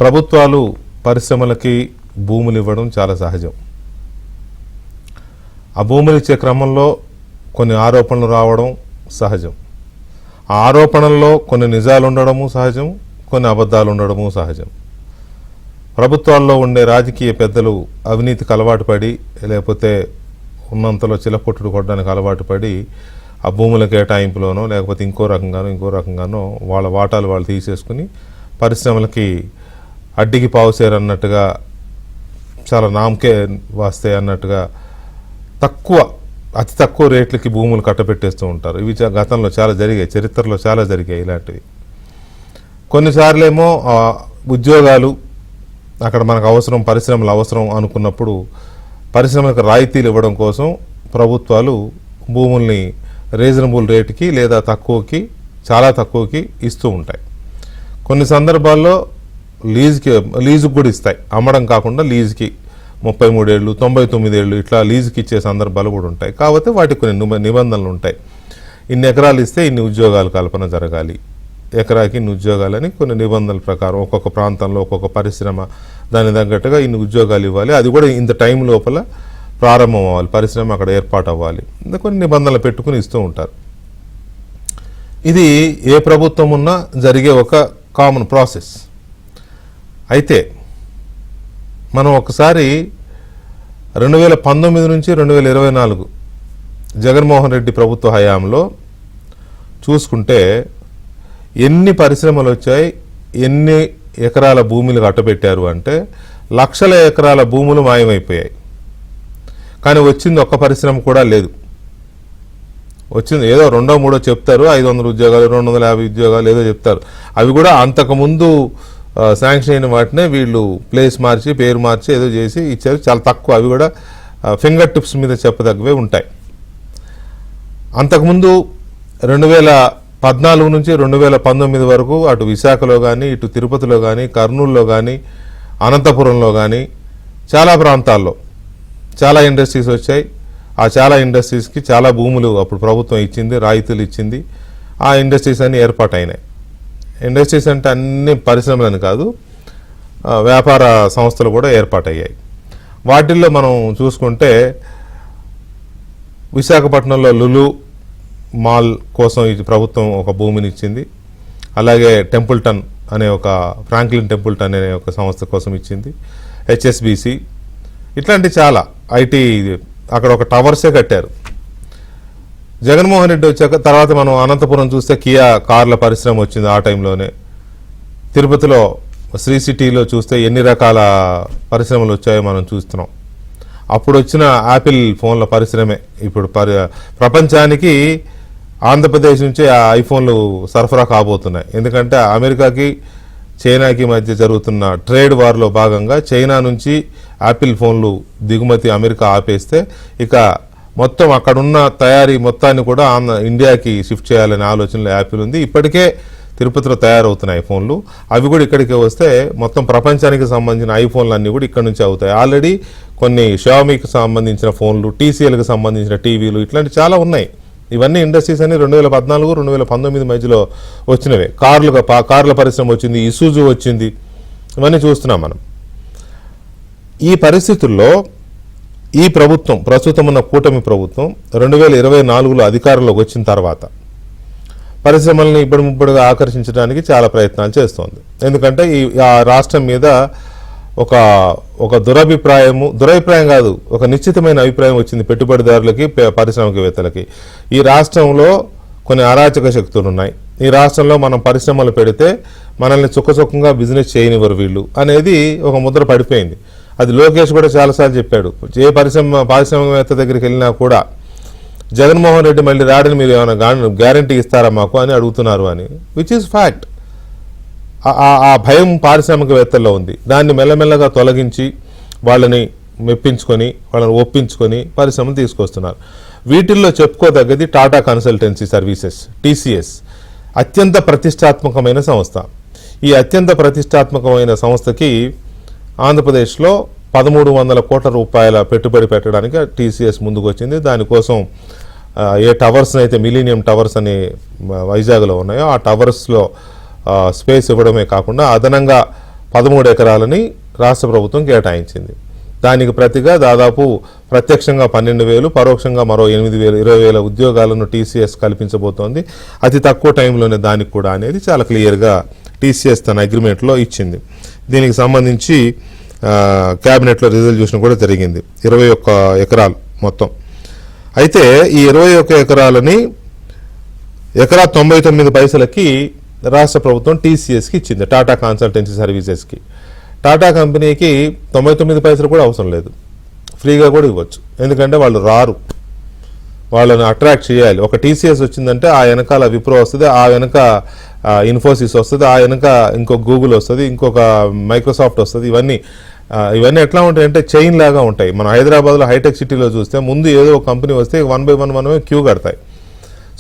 ప్రభుత్వాలు పరిశ్రమలకి భూములు ఇవ్వడం చాలా సహజం. ఆ భూములు ఇచ్చే క్రమంలో కొన్ని ఆరోపణలు రావడం సహజం. ఆ ఆరోపణల్లో కొన్ని నిజాలు ఉండడము సహజం, కొన్ని అబద్ధాలు ఉండడము సహజం. ప్రభుత్వాల్లో ఉండే రాజకీయ పెద్దలు అవినీతికి అలవాటు పడి, లేకపోతే ఉన్నంతలో చిలకొట్టుడు కొట్టడానికి అలవాటు పడి ఆ భూముల కేటాయింపులోనో లేకపోతే ఇంకో రకంగానో వాళ్ళ వాటాలు వాళ్ళు తీసేసుకుని పరిశ్రమలకి అడ్డికి పావుసేరన్నట్టుగా, చాలా నామకే వాస్తే అన్నట్టుగా అతి తక్కువ రేట్లకి భూములు కట్టబెట్టేస్తూ ఉంటారు. ఇవి గతంలో చాలా జరిగాయి, చరిత్రలో చాలా జరిగాయి ఇలాంటివి. కొన్నిసార్లేమో ఉద్యోగాలు అక్కడ మనకు అవసరం, పరిశ్రమలు అవసరం అనుకున్నప్పుడు పరిశ్రమలకు రాయితీలు ఇవ్వడం కోసం ప్రభుత్వాలు భూముల్ని రీజనబుల్ రేటుకి లేదా చాలా తక్కువకి ఇస్తూ ఉంటాయి. కొన్ని సందర్భాల్లో లీజుకి కూడా ఇస్తాయి. అమ్మడం కాకుండా లీజుకి 33 ఏళ్ళు 99 ఏళ్ళు ఇట్లా లీజుకి ఇచ్చే సందర్భాలు కూడా ఉంటాయి. కాకపోతే వాటికి కొన్ని నిబంధనలు ఉంటాయి. ఇన్ని ఎకరాలు ఇస్తే ఇన్ని ఉద్యోగాలు కల్పన జరగాలి, ఎకరాకి ఇన్ని ఉద్యోగాలని కొన్ని నిబంధనల ప్రకారం ఒక్కొక్క ప్రాంతంలో ఒక్కొక్క పరిశ్రమ దాని తగ్గట్టుగా ఇన్ని ఉద్యోగాలు ఇవ్వాలి. అది కూడా ఇంత టైం లోపల ప్రారంభం అవ్వాలి, పరిశ్రమ అక్కడ ఏర్పాటు అవ్వాలి. కొన్ని నిబంధనలు పెట్టుకుని ఇస్తూ ఉంటారు. ఇది ఏ ప్రభుత్వం ఉన్నా జరిగే ఒక కామన్ ప్రాసెస్. అయితే మనం ఒకసారి 2019 నుంచి 2024 జగన్మోహన్ రెడ్డి ప్రభుత్వ హయాంలో చూసుకుంటే ఎన్ని పరిశ్రమలు వచ్చాయి, ఎన్ని ఎకరాల భూములు కట్టబెట్టారు అంటే లక్షల ఎకరాల భూములు మాయమైపోయాయి. కానీ వచ్చింది ఒక్క పరిశ్రమ కూడా లేదు. వచ్చింది ఏదో 2, 3 చెప్తారు, 500 ఉద్యోగాలు 250 ఉద్యోగాలు ఏదో చెప్తారు. అవి కూడా అంతకుముందు శాంక్షన్ అయిన వాటినే వీళ్ళు ప్లేస్ మార్చి పేరు మార్చి ఏదో చేసి ఇచ్చారు, చాలా తక్కువ. అవి కూడా ఫింగర్ టిప్స్ మీద చెప్పదగ్గవే ఉంటాయి. అంతకుముందు 2014 నుంచి 2019 వరకు అటు విశాఖలో కానీ, ఇటు తిరుపతిలో కానీ, కర్నూలులో కానీ, అనంతపురంలో కానీ చాలా ప్రాంతాల్లో చాలా ఇండస్ట్రీస్ వచ్చాయి. ఆ చాలా ఇండస్ట్రీస్కి చాలా భూములు అప్పుడు ప్రభుత్వం ఇచ్చింది, రాయితీలు ఇచ్చింది. ఆ ఇండస్ట్రీస్ అన్నీ ఏర్పాటైనాయి. ఇండస్ట్రీస్ అంటే అన్ని పరిశ్రమలని కాదు, వ్యాపార సంస్థలు కూడా ఏర్పాటయ్యాయి. వాటిల్లో మనం చూసుకుంటే విశాఖపట్నంలో లులు మాల్ కోసం ఈ ప్రభుత్వం ఒక భూమిని ఇచ్చింది. అలాగే టెంపుల్టన్ అనే ఫ్రాంక్లిన్ టెంపుల్టన్ అనే ఒక సంస్థ కోసం ఇచ్చింది. హెచ్ఎస్బిసి ఇట్లాంటి చాలా ఐటీ అక్కడ ఒక టవర్సే కట్టారు. జగన్మోహన్ రెడ్డి వచ్చాక తర్వాత మనం అనంతపురం చూస్తే కియా కార్ల పరిశ్రమ వచ్చింది ఆ టైంలోనే. తిరుపతిలో శ్రీ సిటీలో చూస్తే ఎన్ని రకాల పరిశ్రమలు వచ్చాయో మనం చూస్తున్నాం. అప్పుడు వచ్చిన యాపిల్ ఫోన్ల పరిశ్రమే ఇప్పుడు ప్రపంచానికి ఆంధ్రప్రదేశ్ నుంచి ఆ ఐఫోన్లు సరఫరా కాబోతున్నాయి. ఎందుకంటే అమెరికాకి చైనాకి మధ్య జరుగుతున్న ట్రేడ్ వార్లో భాగంగా చైనా నుంచి యాపిల్ ఫోన్లు దిగుమతి అమెరికా ఆపేస్తే ఇక మొత్తం అక్కడున్న తయారీ మొత్తాన్ని కూడా ఇండియాకి షిఫ్ట్ చేయాలనే ఆలోచనలో యాపిల్ ఉంది. ఇప్పటికే తిరుపతిలో తయారవుతున్నాయి ఐఫోన్లు. అవి కూడా ఇక్కడికి వస్తే మొత్తం ప్రపంచానికి సంబంధించిన ఐఫోన్లు అన్నీ కూడా ఇక్కడ నుంచి అవుతాయి. ఆల్రెడీ కొన్ని షామీకి సంబంధించిన ఫోన్లు, టీసీఎల్కి సంబంధించిన టీవీలు ఇట్లాంటి చాలా ఉన్నాయి. ఇవన్నీ ఇండస్ట్రీస్ అన్ని 2014, 2019 మధ్యలో వచ్చినవే. కార్ల పరిశ్రమ వచ్చింది, ఇసుజు వచ్చింది, ఇవన్నీ చూస్తున్నాం మనం. ఈ పరిస్థితుల్లో ఈ ప్రభుత్వం, ప్రస్తుతం ఉన్న కూటమి ప్రభుత్వం 2024లో అధికారంలోకి వచ్చిన తర్వాత పరిశ్రమల్ని ఇబ్బడిముబ్బడిగా ఆకర్షించడానికి చాలా ప్రయత్నాలు చేస్తోంది. ఎందుకంటే ఆ రాష్ట్రం మీద ఒక దురభిప్రాయం కాదు, ఒక నిశ్చితమైన అభిప్రాయం వచ్చింది పెట్టుబడిదారులకి, పారిశ్రామికవేత్తలకి. ఈ రాష్ట్రంలో కొన్ని అరాచక శక్తులు ఉన్నాయి, ఈ రాష్ట్రంలో మనం పరిశ్రమలు పెడితే మనల్ని చుక్కచుక్కంగా బిజినెస్ చేయనివ్వరు వీళ్ళు అనేది ఒక ముద్ర పడిపోయింది. అది లోకేష్ కూడా చాలాసార్లు చెప్పాడు. ఏ పారిశ్రామికవేత్త దగ్గరికి వెళ్ళినా కూడా జగన్మోహన్ రెడ్డి మళ్ళీ రాడని మీరు ఏమైనా గ్యారంటీ ఇస్తారా మాకు అని అడుగుతున్నారు అని, విచ్ ఈజ్ ఫ్యాక్ట్. ఆ భయం పారిశ్రామికవేత్తల్లో ఉంది. దాన్ని మెల్లమెల్లగా తొలగించి వాళ్ళని మెప్పించుకొని, వాళ్ళని ఒప్పించుకొని పరిశ్రమలు తీసుకొస్తున్నారు. వీటిల్లో చెప్పుకోదగ్గది టాటా కన్సల్టెన్సీ సర్వీసెస్, టీసీఎస్. అత్యంత ప్రతిష్టాత్మకమైన సంస్థ. ఈ అత్యంత ప్రతిష్టాత్మకమైన సంస్థకి ఆంధ్రప్రదేశ్లో 1300 కోట్ల రూపాయల పెట్టుబడి పెట్టడానికి టీసీఎస్ ముందుకు వచ్చింది. దానికోసం ఏ టవర్స్ అయితే మిలీనియం టవర్స్ అని వైజాగ్లో ఉన్నాయో ఆ టవర్స్లో స్పేస్ ఇవ్వడమే కాకుండా అదనంగా 13 ఎకరాలని రాష్ట్ర ప్రభుత్వం కేటాయించింది. దానికి ప్రతిగా దాదాపు ప్రత్యక్షంగా 12,000, పరోక్షంగా మరో 8,000, 20,000 ఉద్యోగాలను టీసీఎస్ కల్పించబోతోంది. అతి తక్కువ టైంలోనే దానికి కూడా అనేది చాలా క్లియర్గా టీసీఎస్ తన అగ్రిమెంట్లో ఇచ్చింది. దీనికి సంబంధించి క్యాబినెట్లో రిజల్యూషన్ కూడా జరిగింది. 21 ఎకరాలు మొత్తం. అయితే ఈ 21 ఎకరాలని ఎకరా 99 పైసలకి రాష్ట్ర ప్రభుత్వం టీసీఎస్కి ఇచ్చింది, టాటా కన్సల్టెన్సీ సర్వీసెస్కి. టాటా కంపెనీకి 99 పైసలు కూడా అవసరం లేదు, ఫ్రీగా కూడా ఇవ్వచ్చు. ఎందుకంటే వాళ్ళు రారు, వాళ్ళని అట్రాక్ట్ చేయాలి. ఒక టీసీఎస్ వచ్చిందంటే ఆ వెనకాల విప్రో వస్తుంది, ఆ వెనక ఇన్ఫోసిస్ వస్తుంది, ఆ వెనక ఇంకొక గూగుల్ వస్తుంది, ఇంకొక మైక్రోసాఫ్ట్ వస్తుంది. ఇవన్నీ ఎట్లా ఉంటాయంటే చైన్ లాగా ఉంటాయి. మనం హైదరాబాద్లో హైటెక్ సిటీలో చూస్తే ముందు ఏదో ఒక కంపెనీ వస్తే 1 by 1 మనమే క్యూ కడతాయి.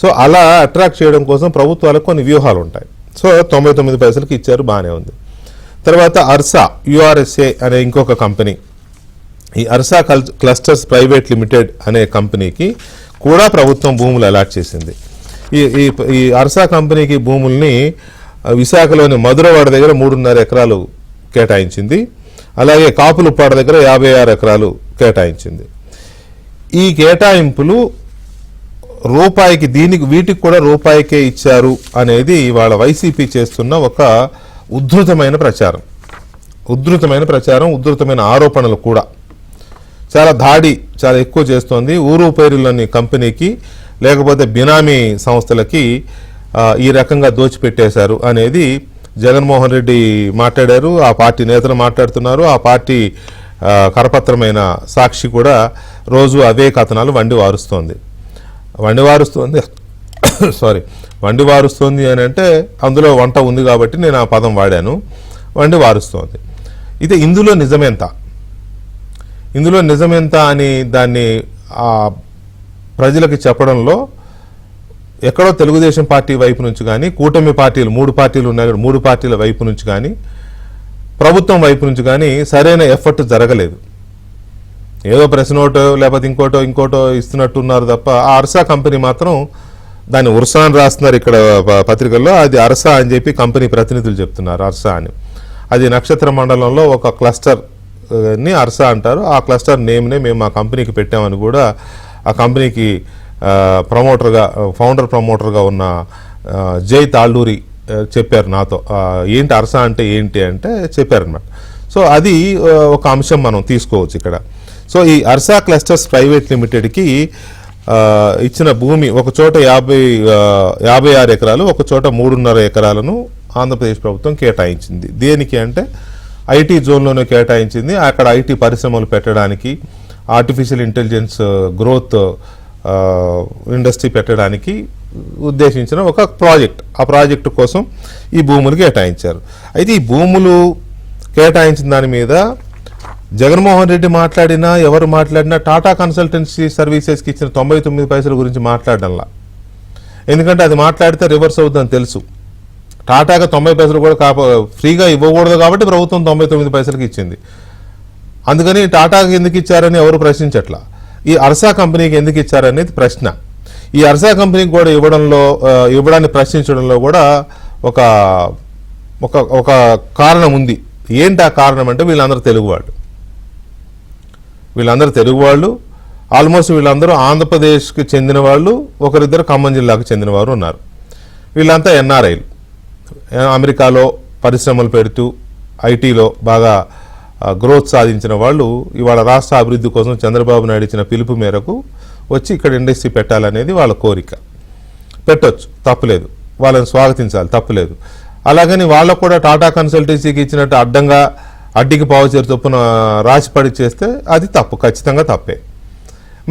సో అలా అట్రాక్ట్ చేయడం కోసం ప్రభుత్వాలకు కొన్ని వ్యూహాలు ఉంటాయి. సో 99 పైసలకి ఇచ్చారు, బాగానే ఉంది. తర్వాత అర్సా యుఆర్ఎస్ఏ అనే ఇంకొక కంపెనీ, ఈ అర్సా క్లస్టర్స్ ప్రైవేట్ లిమిటెడ్ అనే కంపెనీకి కూడా ప్రభుత్వం భూములు అలాట్ చేసింది. ఈ అర్సా కంపెనీకి భూముల్ని విశాఖలోని మధురవాడ దగ్గర 3.5 ఎకరాలు కేటాయించింది. అలాగే కాపులుప్పాడ దగ్గర 56 ఎకరాలు కేటాయించింది. ఈ కేటాయింపులు రూపాయికి, వీటికి కూడా రూపాయికే ఇచ్చారు అనేది వాళ్ళ వైసీపీ చేస్తున్న ఒక ఉద్ధృతమైన ప్రచారం, ఉద్ధృతమైన ఆరోపణలు కూడా. చాలా దాడి చాలా ఎక్కువ చేస్తోంది. ఊరు పేరులోని కంపెనీకి లేకపోతే బినామీ సంస్థలకి ఈ రకంగా దోచిపెట్టేశారు అనేది జగన్మోహన్ రెడ్డి మాట్లాడారు, ఆ పార్టీ నేతలు మాట్లాడుతున్నారు. ఆ పార్టీ కరపత్రమైన సాక్షి కూడా రోజు అవే కథనాలు వండి వారుస్తోంది అని అంటే అందులో వంట ఉంది కాబట్టి నేను ఆ పదం వాడాను, వండి వారుస్తోంది. అయితే ఇందులో నిజమెంత అని దాన్ని ప్రజలకి చెప్పడంలో ఎక్కడో తెలుగుదేశం పార్టీ వైపు నుంచి కానీ, కూటమి పార్టీలు 3 పార్టీలు ఉన్నాయి, 3 పార్టీల వైపు నుంచి కానీ, ప్రభుత్వం వైపు నుంచి కానీ సరైన ఎఫర్ట్ జరగలేదు. ఏదో ప్రెస్ నోటో లేకపోతే ఇంకోటో ఇస్తున్నట్టున్నారు తప్ప ఆ అర్సా కంపెనీ మాత్రం దాన్ని ఉర్సా అని రాస్తున్నారు ఇక్కడ పత్రికల్లో, అది అర్సా అని చెప్పి కంపెనీ ప్రతినిధులు చెప్తున్నారు అర్సా అని. అది నక్షత్ర మండలంలో ఒక క్లస్టర్ని అర్సా అంటారు. ఆ క్లస్టర్ నేమ్నే మేము మా కంపెనీకి పెట్టామని కూడా ఆ కంపెనీకి ఫౌండర్ ప్రమోటర్గా ఉన్న జై తాళ్ళూరి చెప్పారు నాతో. ఏంటి అర్సా అంటే ఏంటి అంటే చెప్పారనమాట. సో అది ఒక అంశం మనం తీసుకోవచ్చు ఇక్కడ. సో ఈ అర్సా క్లస్టర్స్ ప్రైవేట్ లిమిటెడ్కి ఇచ్చిన భూమి ఒక చోట 56 ఎకరాలు, ఒక చోట 3.5 ఎకరాలను ఆంధ్రప్రదేశ్ ప్రభుత్వం కేటాయించింది. దేనికి అంటే ఐటీ జోన్లోనే కేటాయించింది. అక్కడ ఐటీ పరిశ్రమలు పెట్టడానికి, ఆర్టిఫిషియల్ ఇంటెలిజెన్స్ గ్రోత్ ఇండస్ట్రీ పెట్టడానికి ఉద్దేశించిన ఒక ప్రాజెక్ట్. ఆ ప్రాజెక్టు కోసం ఈ భూములు కేటాయించారు. అయితే ఈ భూములు కేటాయించిన దాని మీద జగన్మోహన్ రెడ్డి మాట్లాడినా, ఎవరు మాట్లాడినా టాటా కన్సల్టెన్సీ సర్వీసెస్కి ఇచ్చిన 99 పైసల గురించి మాట్లాడడంలా. ఎందుకంటే అది మాట్లాడితే రివర్స్ అవుతుందని తెలుసు. టాటాగా 90 పైసలు కూడా ఫ్రీగా ఇవ్వకూడదు కాబట్టి ప్రభుత్వం 99 పైసలకి ఇచ్చింది. అందుకని టాటాకి ఎందుకు ఇచ్చారని ఎవరు ప్రశ్నించట్లా. ఈ అర్సా కంపెనీకి ఎందుకు ఇచ్చారనేది ప్రశ్న. ఈ అర్సా కంపెనీకి కూడా ఇవ్వడాన్ని ప్రశ్నించడంలో కూడా ఒక కారణం ఉంది. ఏంటి ఆ కారణం అంటే వీళ్ళందరూ తెలుగువాళ్ళు, ఆల్మోస్ట్ వీళ్ళందరూ ఆంధ్రప్రదేశ్కి చెందిన వాళ్ళు, ఒకరిద్దరు ఖమ్మం జిల్లాకు చెందిన వారు ఉన్నారు. వీళ్ళంతా ఎన్ఆర్ఐలు, అమెరికాలో పరిశ్రమలు పెడుతూ ఐటీలో బాగా గ్రోత్ సాధించిన వాళ్ళు ఇవాళ రాష్ట్ర అభివృద్ధి కోసం చంద్రబాబు నాయుడు ఇచ్చిన పిలుపు మేరకు వచ్చి ఇక్కడ ఇండస్ట్రీ పెట్టాలనేది వాళ్ళ కోరిక. పెట్టొచ్చు, తప్పులేదు, వాళ్ళని స్వాగతించాలి, తప్పులేదు. అలాగని వాళ్ళకు కూడా టాటా కన్సల్టెన్సీకి ఇచ్చినట్టు అడ్డికి పావుచేరు చొప్పున రాసిపడి చేస్తే అది తప్పు, ఖచ్చితంగా తప్పే.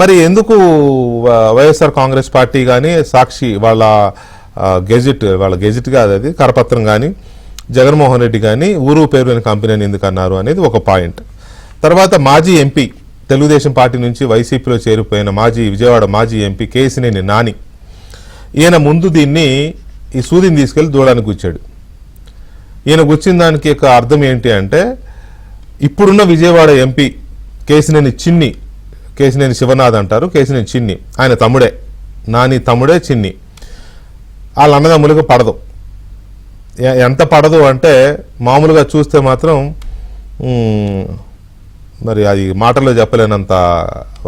మరి ఎందుకు వైఎస్ఆర్ కాంగ్రెస్ పార్టీ కానీ, సాక్షి వాళ్ళ గెజిట్ కాదు అది, కరపత్రం కానీ, జగన్మోహన్ రెడ్డి కానీ ఊరు పేరు అని కంపెనీని ఎందుకు అన్నారు అనేది ఒక పాయింట్. తర్వాత మాజీ ఎంపీ, తెలుగుదేశం పార్టీ నుంచి వైసీపీలో చేరిపోయిన విజయవాడ మాజీ ఎంపీ కేసినేని నాని, ఈయన ముందు ఈ సూదిని తీసుకెళ్లి దూడానికి గుచ్చాడు. ఈయన గుచ్చిన దానికి యొక్క అర్థం ఏంటి అంటే, ఇప్పుడున్న విజయవాడ ఎంపీ కేసినేని శివనాథ్ అంటారు, కేసినేని చిన్ని, ఆయన తమ్ముడే, నాని తమ్ముడే చిన్ని. వాళ్ళ అన్నదమ్ములకు పడదు. ఎంత పడదు అంటే మామూలుగా చూస్తే మాత్రం మరి అది మాటల్లో చెప్పలేనంత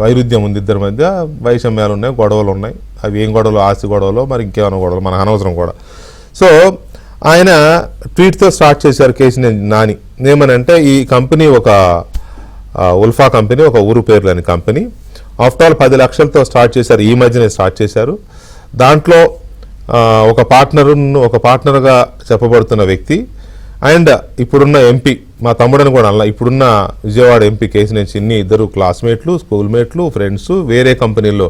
వైరుధ్యం ఉంది ఇద్దరి మధ్య. వైషమ్యాలు ఉన్నాయి, గొడవలు ఉన్నాయి. అవి ఏం గొడవలు, ఆస్తి గొడవలు, మరి ఇంకేమైనా గొడవలు, మనకు అనవసరం కూడా. సో ఆయన ట్వీట్తో స్టార్ట్ చేశారు కేశినేని నాని. ఏమనంటే ఈ కంపెనీ ఒక ఉల్ఫా కంపెనీ, ఒక ఊరు పేరు లేని కంపెనీ. ఆఫ్టర్ ఆల్ 10 లక్షలతో స్టార్ట్ చేశారు, ఈ మధ్యనే స్టార్ట్ చేశారు. దాంట్లో ఒక పార్ట్నర్గా చెప్పబడుతున్న వ్యక్తి అండ్ ఇప్పుడున్న ఎంపీ, మా తమ్ముడని కూడా అలా, ఇప్పుడున్న విజయవాడ ఎంపీ కేశినేని చిన్ని, ఇద్దరు క్లాస్మేట్లు, స్కూల్మేట్లు, ఫ్రెండ్స్, వేరే కంపెనీలో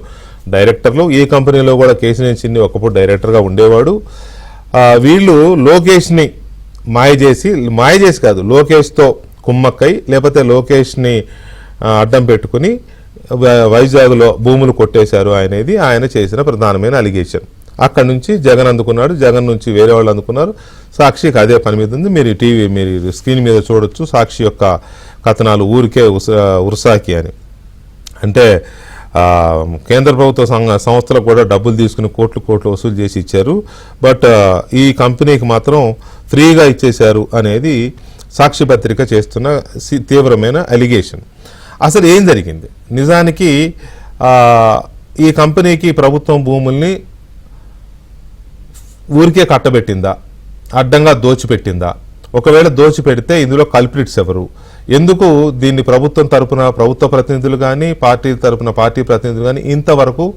డైరెక్టర్లు. ఈ కంపెనీలో కూడా కేశినేని చిన్ని ఒకప్పుడు డైరెక్టర్గా ఉండేవాడు. వీళ్ళు లోకేష్ని మాయ చేసి కాదు, లోకేష్తో కుమ్మక్కై లేకపోతే లోకేష్ని అడ్డం పెట్టుకుని వైజాగ్లో భూములు కొట్టేశారు అనేది ఆయన చేసిన ప్రధానమైన అలిగేషన్. అక్కడి నుంచి జగన్ అందుకున్నాడు, జగన్ నుంచి వేరే వాళ్ళు అందుకున్నారు. సాక్షికి అదే పని మీద ఉంది. మీరు స్క్రీన్ మీద చూడొచ్చు సాక్షి యొక్క కథనాలు. ఊరికే ఉర్సాకి అని అంటే కేంద్ర ప్రభుత్వ సంస్థలకు కూడా డబ్బులు తీసుకుని కోట్లు వసూలు చేసి ఇచ్చారు. బట్ ఈ కంపెనీకి మాత్రం ఫ్రీగా ఇచ్చేశారు అనేది సాక్షి పత్రిక చేస్తున్న తీవ్రమైన అలిగేషన్. అసలు ఏం జరిగింది నిజానికి? ఈ కంపెనీకి ప్రభుత్వం భూముల్ని ఊరికే కట్టబెట్టిందా, అడ్డంగా దోచిపెట్టిందా? ఒకవేళ దోచిపెడితే ఇందులో కల్ప్రిట్స్ ఎవరు? ఎందుకు దీన్ని ప్రభుత్వం తరపున ప్రభుత్వ ప్రతినిధులు కానీ, పార్టీ తరపున పార్టీ ప్రతినిధులు కానీ ఇంతవరకు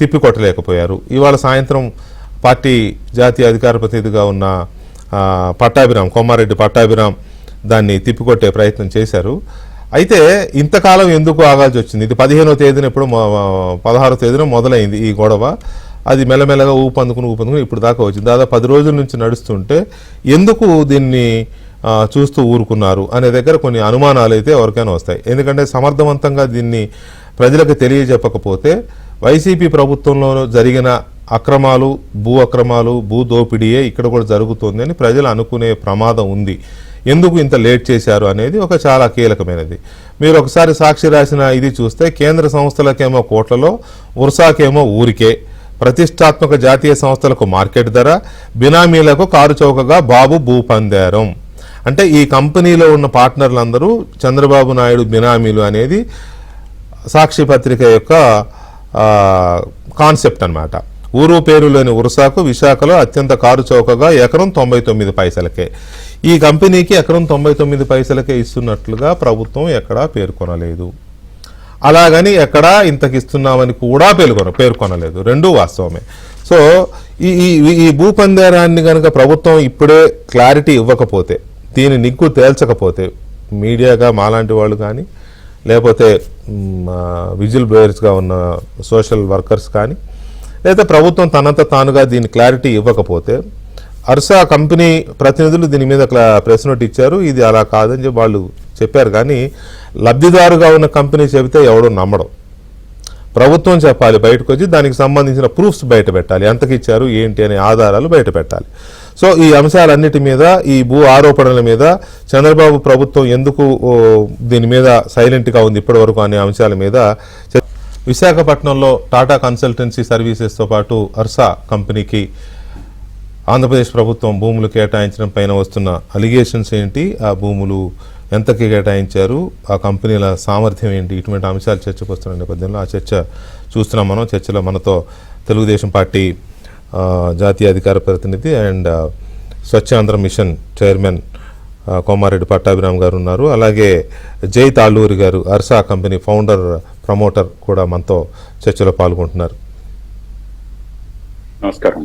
తిప్పికొట్టలేకపోయారు? ఇవాళ సాయంత్రం పార్టీ జాతీయ అధికార ప్రతినిధిగా ఉన్న కొమ్మారెడ్డి పట్టాభిరామ్ దాన్ని తిప్పికొట్టే ప్రయత్నం చేశారు. అయితే ఇంతకాలం ఎందుకు ఆగాల్సి వచ్చింది? ఇది 15వ తేదీన, ఇప్పుడు 16వ తేదీన మొదలైంది ఈ గొడవ. అది మెల్లమెల్లగా ఊపందుకుని ఇప్పుడు దాకా వచ్చింది. దాదాపు 10 రోజుల నుంచి నడుస్తుంటే ఎందుకు దీన్ని చూస్తూ ఊరుకున్నారు అనే దగ్గర కొన్ని అనుమానాలు అయితే ఎవరికైనా వస్తాయి. ఎందుకంటే సమర్థవంతంగా దీన్ని ప్రజలకు తెలియజెప్పకపోతే వైసీపీ ప్రభుత్వంలో జరిగిన అక్రమాలు, భూ దోపిడీయే ఇక్కడ కూడా జరుగుతుంది అని ప్రజలు అనుకునే ప్రమాదం ఉంది. ఎందుకు ఇంత లేట్ చేశారు అనేది ఒక చాలా కీలకమైనది. మీరు ఒకసారి సాక్షి రాసిన ఇది చూస్తే కేంద్ర సంస్థలకేమో కోట్లలో, ఉర్సాకేమో ఊరికే, ప్రతిష్టాత్మక జాతీయ సంస్థలకు మార్కెట్ ధర, బినామీలకు కారు చౌకగా బాబు భూపందేరం. అంటే ఈ కంపెనీలో ఉన్న పార్ట్నర్లందరూ చంద్రబాబు నాయుడు బినామీలు అనేది సాక్షి పత్రిక యొక్క కాన్సెప్ట్ అన్నమాట. ఊరు పేరు లేని ఉర్సాకు విశాఖలో అత్యంత కారు చౌకగా ఎకరం 99 పైసలకే. ఈ కంపెనీకి ఎకరం 99 పైసలకే ఇస్తున్నట్లుగా ప్రభుత్వం ఎక్కడా పేర్కొనలేదు. అలాగని ఎక్కడా ఇంతకిస్తున్నామని కూడా పేర్కొనలేదు. రెండూ వాస్తవమే. సో ఈ భూపందేరాన్ని కనుక ప్రభుత్వం ఇప్పుడే క్లారిటీ ఇవ్వకపోతే, దీని నిగ్గు తేల్చకపోతే, మీడియాగా మాలాంటి వాళ్ళు కానీ లేకపోతే విజిల్ బ్లోయర్స్గా ఉన్న సోషల్ వర్కర్స్ కానీ, లేదా ప్రభుత్వం తనంత తానుగా దీని క్లారిటీ ఇవ్వకపోతే, అర్సా కంపెనీ ప్రతినిధులు దీని మీద ప్రెస్ నోట్ ఇచ్చారు. ఇది అలా కాదని చెప్పి వాళ్ళు చెప్పారు. కానీ లబ్ధిదారుగా ఉన్న కంపెనీ చెబితే ఎవడో నమ్మడం. ప్రభుత్వం చెప్పాలి, బయటకు వచ్చి దానికి సంబంధించిన ప్రూఫ్స్ బయట పెట్టాలి, ఎంతకి ఇచ్చారు ఏంటి అనే ఆధారాలు బయట పెట్టాలి. సో ఈ అంశాలన్నిటి మీద, ఈ భూ ఆరోపణల మీద చంద్రబాబు ప్రభుత్వం ఎందుకు దీని మీద సైలెంట్గా ఉంది ఇప్పటి వరకు అనే అంశాల మీద విశాఖపట్నంలో టాటా కన్సల్టెన్సీ సర్వీసెస్తో పాటు అర్సా కంపెనీకి ఆంధ్రప్రదేశ్ ప్రభుత్వం భూములు కేటాయించడం పైన వస్తున్న అలిగేషన్స్ ఏంటి, ఆ భూములు ఎంతకి కేటాయించారు, ఆ కంపెనీల సామర్థ్యం ఏంటి, ఇటువంటి అంశాలు చర్చకు వస్తున్న నేపథ్యంలో ఆ చర్చ చూస్తున్నాం మనం. చర్చలో మనతో తెలుగుదేశం పార్టీ జాతీయ అధికార ప్రతినిధి and Swachhandhra mission chairman Kommareddy Pattabhiram గారు ఉన్నారు. అలాగే జై తాళ్ళూరి గారు, అర్సా కంపెనీ ఫౌండర్ ప్రమోటర్ కూడా మనతో చర్చలో పాల్గొంటున్నారు. నమస్కారం.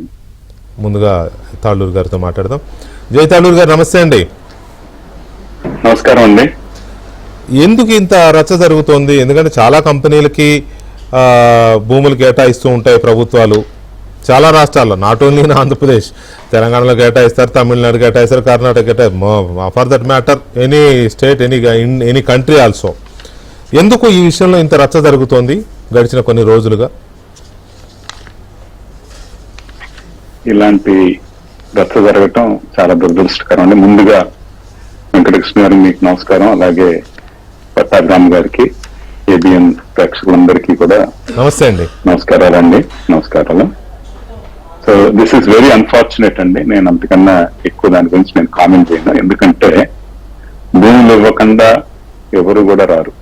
ముందుగా తాళ్ళూరు గారితో మాట్లాడదాం. జై తాళ్ళూరు గారు, నమస్తే అండి. నమస్కారం అండి. ఎందుకు ఇంత రచ్చ జరుగుతోంది? ఎందుకంటే చాలా కంపెనీలకి భూములు కేటాయిస్తూ ఉంటాయి ప్రభుత్వాలు చాలా రాష్ట్రాల్లో, నాట్ ఓన్లీ ఇన్ ఆంధ్రప్రదేశ్. తెలంగాణలో కేటాయిస్తారు, తమిళనాడు కేటాయిస్తారు, Karnataka for that matter any state, any country also. ఎందుకు ఈ విషయంలో ఇంత రచ్చ జరుగుతోంది గడిచిన కొన్ని రోజులుగా? ఇలాంటి రచ్చ జరగటం చాలా దురదృష్టకరం అండి. ముందుగా వెంకటకృష్ణ గారికి మీకు నమస్కారం, అలాగే పట్టాభిరామ్ గారికి, ఏబిఎన్ ప్రేక్షకులందరికీ కూడా నమస్తే అండి. నమస్కారాలండి. నమస్కారాలు. So this is very unfortunate అండి. నేను అంతకన్నా ఎక్కువ దాని గురించి నేను కామెంట్ చేయను. ఎందుకంటే భూములు ఇవ్వకుండా ఎవరు కూడా రారు.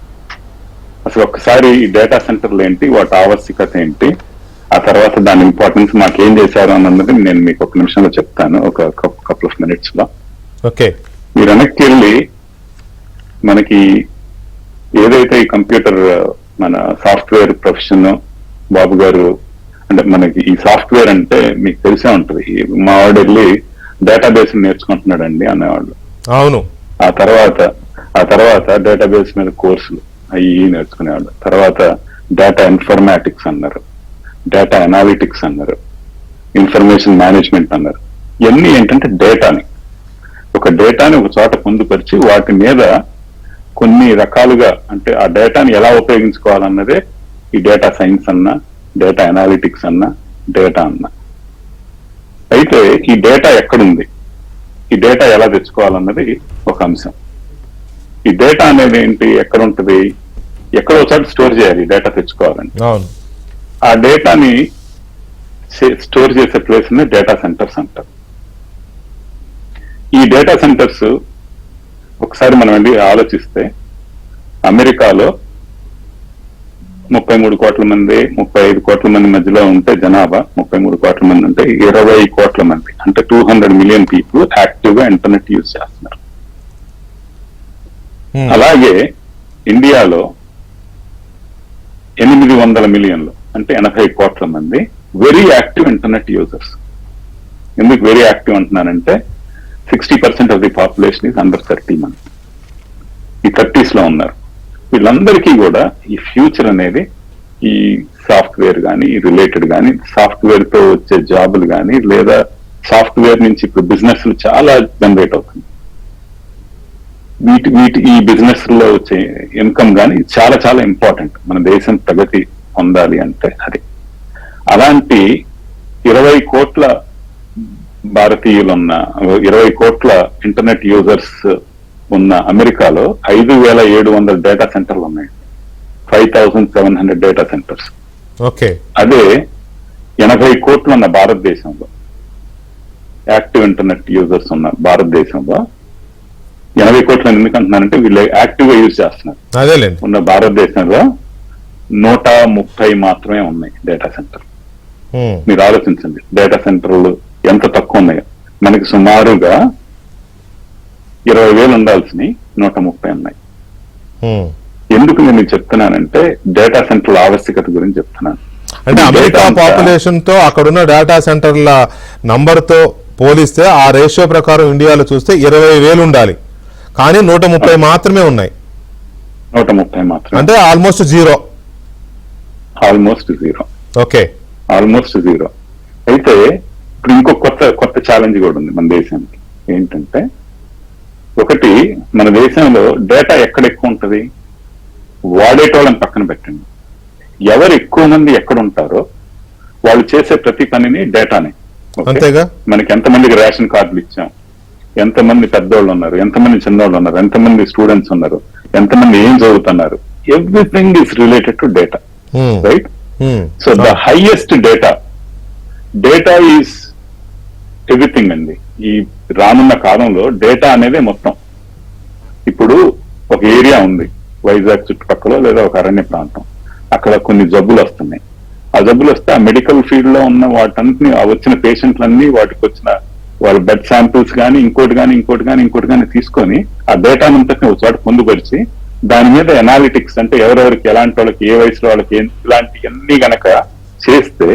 అసలు ఒక్కసారి ఈ డేటా సెంటర్లు ఏంటి, వాటి ఆవశ్యకత ఏంటి, ఆ తర్వాత దాని ఇంపార్టెన్స్ మాకేం చేశారు అన్నది నేను మీకు ఒక నిమిషంలో చెప్తాను, ఒక కపుల్ ఆఫ్ మినిట్స్ లో. ఓకే, మీరు వెనక్కి వెళ్ళి మనకి ఏదైతే ఈ కంప్యూటర్ మన సాఫ్ట్వేర్ ప్రొఫెషన్ బాబు గారు, అంటే మనకి ఈ సాఫ్ట్వేర్ అంటే మీకు తెలిసే ఉంటది. మా వాడు వెళ్ళి డేటాబేస్ నేర్చుకుంటున్నాడండి అనేవాళ్ళు. అవును. ఆ తర్వాత డేటాబేస్ మీద కోర్సులు అవి నేర్చుకునేవాళ్ళు. తర్వాత డేటా ఇన్ఫర్మాటిక్స్ అన్నారు, డేటా అనాలిటిక్స్ అన్నారు, ఇన్ఫర్మేషన్ మేనేజ్మెంట్ అన్నారు. ఇవన్నీ ఏంటంటే ఒక డేటాని ఒక చోట పొందుపరిచి వాటి మీద కొన్ని రకాలుగా, అంటే ఆ డేటాని ఎలా ఉపయోగించుకోవాలన్నదే ఈ డేటా సైన్స్ అన్నా, డేటా అనాలిటిక్స్ అన్నా, డేటా అన్నా. అయితే ఈ డేటా ఎక్కడుంది, ఈ డేటా ఎలా తెచ్చుకోవాలన్నది ఒక అంశం. ఈ డేటా అనేది ఏంటి, ఎక్కడ ఉంటుంది, ఎక్కడో చోట స్టోర్ చేయాలి డేటా తెచ్చుకోవాలంటే. ఆ డేటాని స్టోర్ చేసే ప్లేస్ ని డేటా సెంటర్స్ అంటారు. ఈ డేటా సెంటర్స్ ఒకసారి మనం వెళ్ళి ఆలోచిస్తే, అమెరికాలో 33 కోట్ల మంది 35 కోట్ల మంది మధ్యలో ఉంటే జనాభా, 33 కోట్ల మంది ఉంటే 20 కోట్ల మంది, అంటే 200 మిలియన్ పీపుల్ యాక్టివ్ గా ఇంటర్నెట్ యూజ్ చేస్తున్నారు. అలాగే ఇండియాలో 800 మిలియన్లు, అంటే 80 కోట్ల మంది వెరీ యాక్టివ్ ఇంటర్నెట్ యూజర్స్. ఎందుకు వెరీ యాక్టివ్ అంటున్నానంటే 60% of the population is under 30 months. ఈ 30s లో ఉన్నారు. వీళ్ళందరికీ కూడా ఈ ఫ్యూచర్ అనేది, ఈ సాఫ్ట్వేర్ కానీ రిలేటెడ్ కానీ, సాఫ్ట్వేర్ తో వచ్చే జాబులు కానీ, లేదా సాఫ్ట్వేర్ నుంచి ఇప్పుడు బిజినెస్ చాలా జనరేట్ అవుతుంది. ఈ బిజినెస్ లో వచ్చే ఇన్కమ్ కానీ చాలా చాలా ఇంపార్టెంట్. మన దేశం ప్రగతి పొందాలి అంటే అది. అలాంటి 20 కోట్ల భారతీయులున్న, 20 కోట్ల ఇంటర్నెట్ యూజర్స్ ఉన్న అమెరికాలో 5,700 డేటా సెంటర్లు ఉన్నాయి. 5,700 డేటా సెంటర్స్. ఓకే. అదే 80 కోట్లు ఉన్న భారతదేశంలో, యాక్టివ్ ఇంటర్నెట్ యూజర్స్ ఉన్న భారతదేశంలో 80 కోట్లు ఎందుకు అంటున్నారంటే వీళ్ళు యాక్టివ్ గా యూజ్ చేస్తున్నారు. అదేలేండి. ఉన్న భారతదేశంలో 130 మాత్రమే ఉన్నాయి డేటా సెంటర్. మీరు ఆలోచించండి, డేటా సెంటర్లు ఎంత తక్కువ ఉన్నాయో. మనకి సుమారుగా 20,000 ఉండాల్సినవి 130 ఉన్నాయి. ఎందుకు నేను చెప్తున్నానంటే డేటా సెంటర్ల ఆవశ్యకత గురించి చెప్తున్నాను. అంటే అమెరికా పాపులేషన్ తో అక్కడున్న డేటా సెంటర్ల నంబర్ తో పోలిస్తే ఆ రేషియో ప్రకారం ఇండియాలో చూస్తే 20,000 ఉండాలి, కానీ 130 మాత్రమే ఉన్నాయి. 130 మాత్రమే, అంటే almost zero. Okay, almost zero. అయితే ఇప్పుడు ఇంకో కొత్త ఛాలెంజ్ కూడా ఉంది మన దేశానికి. ఏంటంటే, ఒకటి, మన దేశంలో డేటా ఎక్కడ ఎక్కువ ఉంటది, వాడేటోళ్ళని పక్కన పెట్టండి. ఎవరు ఎక్కువ మంది ఎక్కడ ఉంటారో వాళ్ళు చేసే ప్రతి పనిని డేటానే. అంతేగా. మనకి ఎంతమందికి రేషన్ కార్డులు ఇచ్చాం, ఎంతమంది పెద్దోళ్ళు ఉన్నారు, ఎంతమంది చిన్నోళ్ళు ఉన్నారు, ఎంతమంది స్టూడెంట్స్ ఉన్నారు, ఎంతమంది ఏం చదువుతున్నారు, everything is related to data, right? So the highest data is everything అండి. ఈ రానున్న కాలంలో డేటా అనేదే మొత్తం. ఇప్పుడు ఒక ఏరియా ఉంది వైజాగ్ చుట్టుపక్కల, లేదా ఒక అరణ్య ప్రాంతం, అక్కడ కొన్ని జబ్బులు వస్తున్నాయి. ఆ జబ్బులు వస్తే ఆ మెడికల్ ఫీల్డ్ లో ఉన్న వాటన్నిటిని, ఆ వచ్చిన పేషెంట్లన్నీ, వాటికి వచ్చిన వాళ్ళ బ్లడ్ శాంపిల్స్ కానీ ఇంకోటి కానీ తీసుకొని ఆ డేటానంతటిని ఒక చోట పొందుపరిచి దాని మీద అనాలిటిక్స్, అంటే ఎవరెవరికి, ఎలాంటి వాళ్ళకి, ఏ వయసులో వాళ్ళకి, ఇలాంటివన్నీ గనక చేస్తే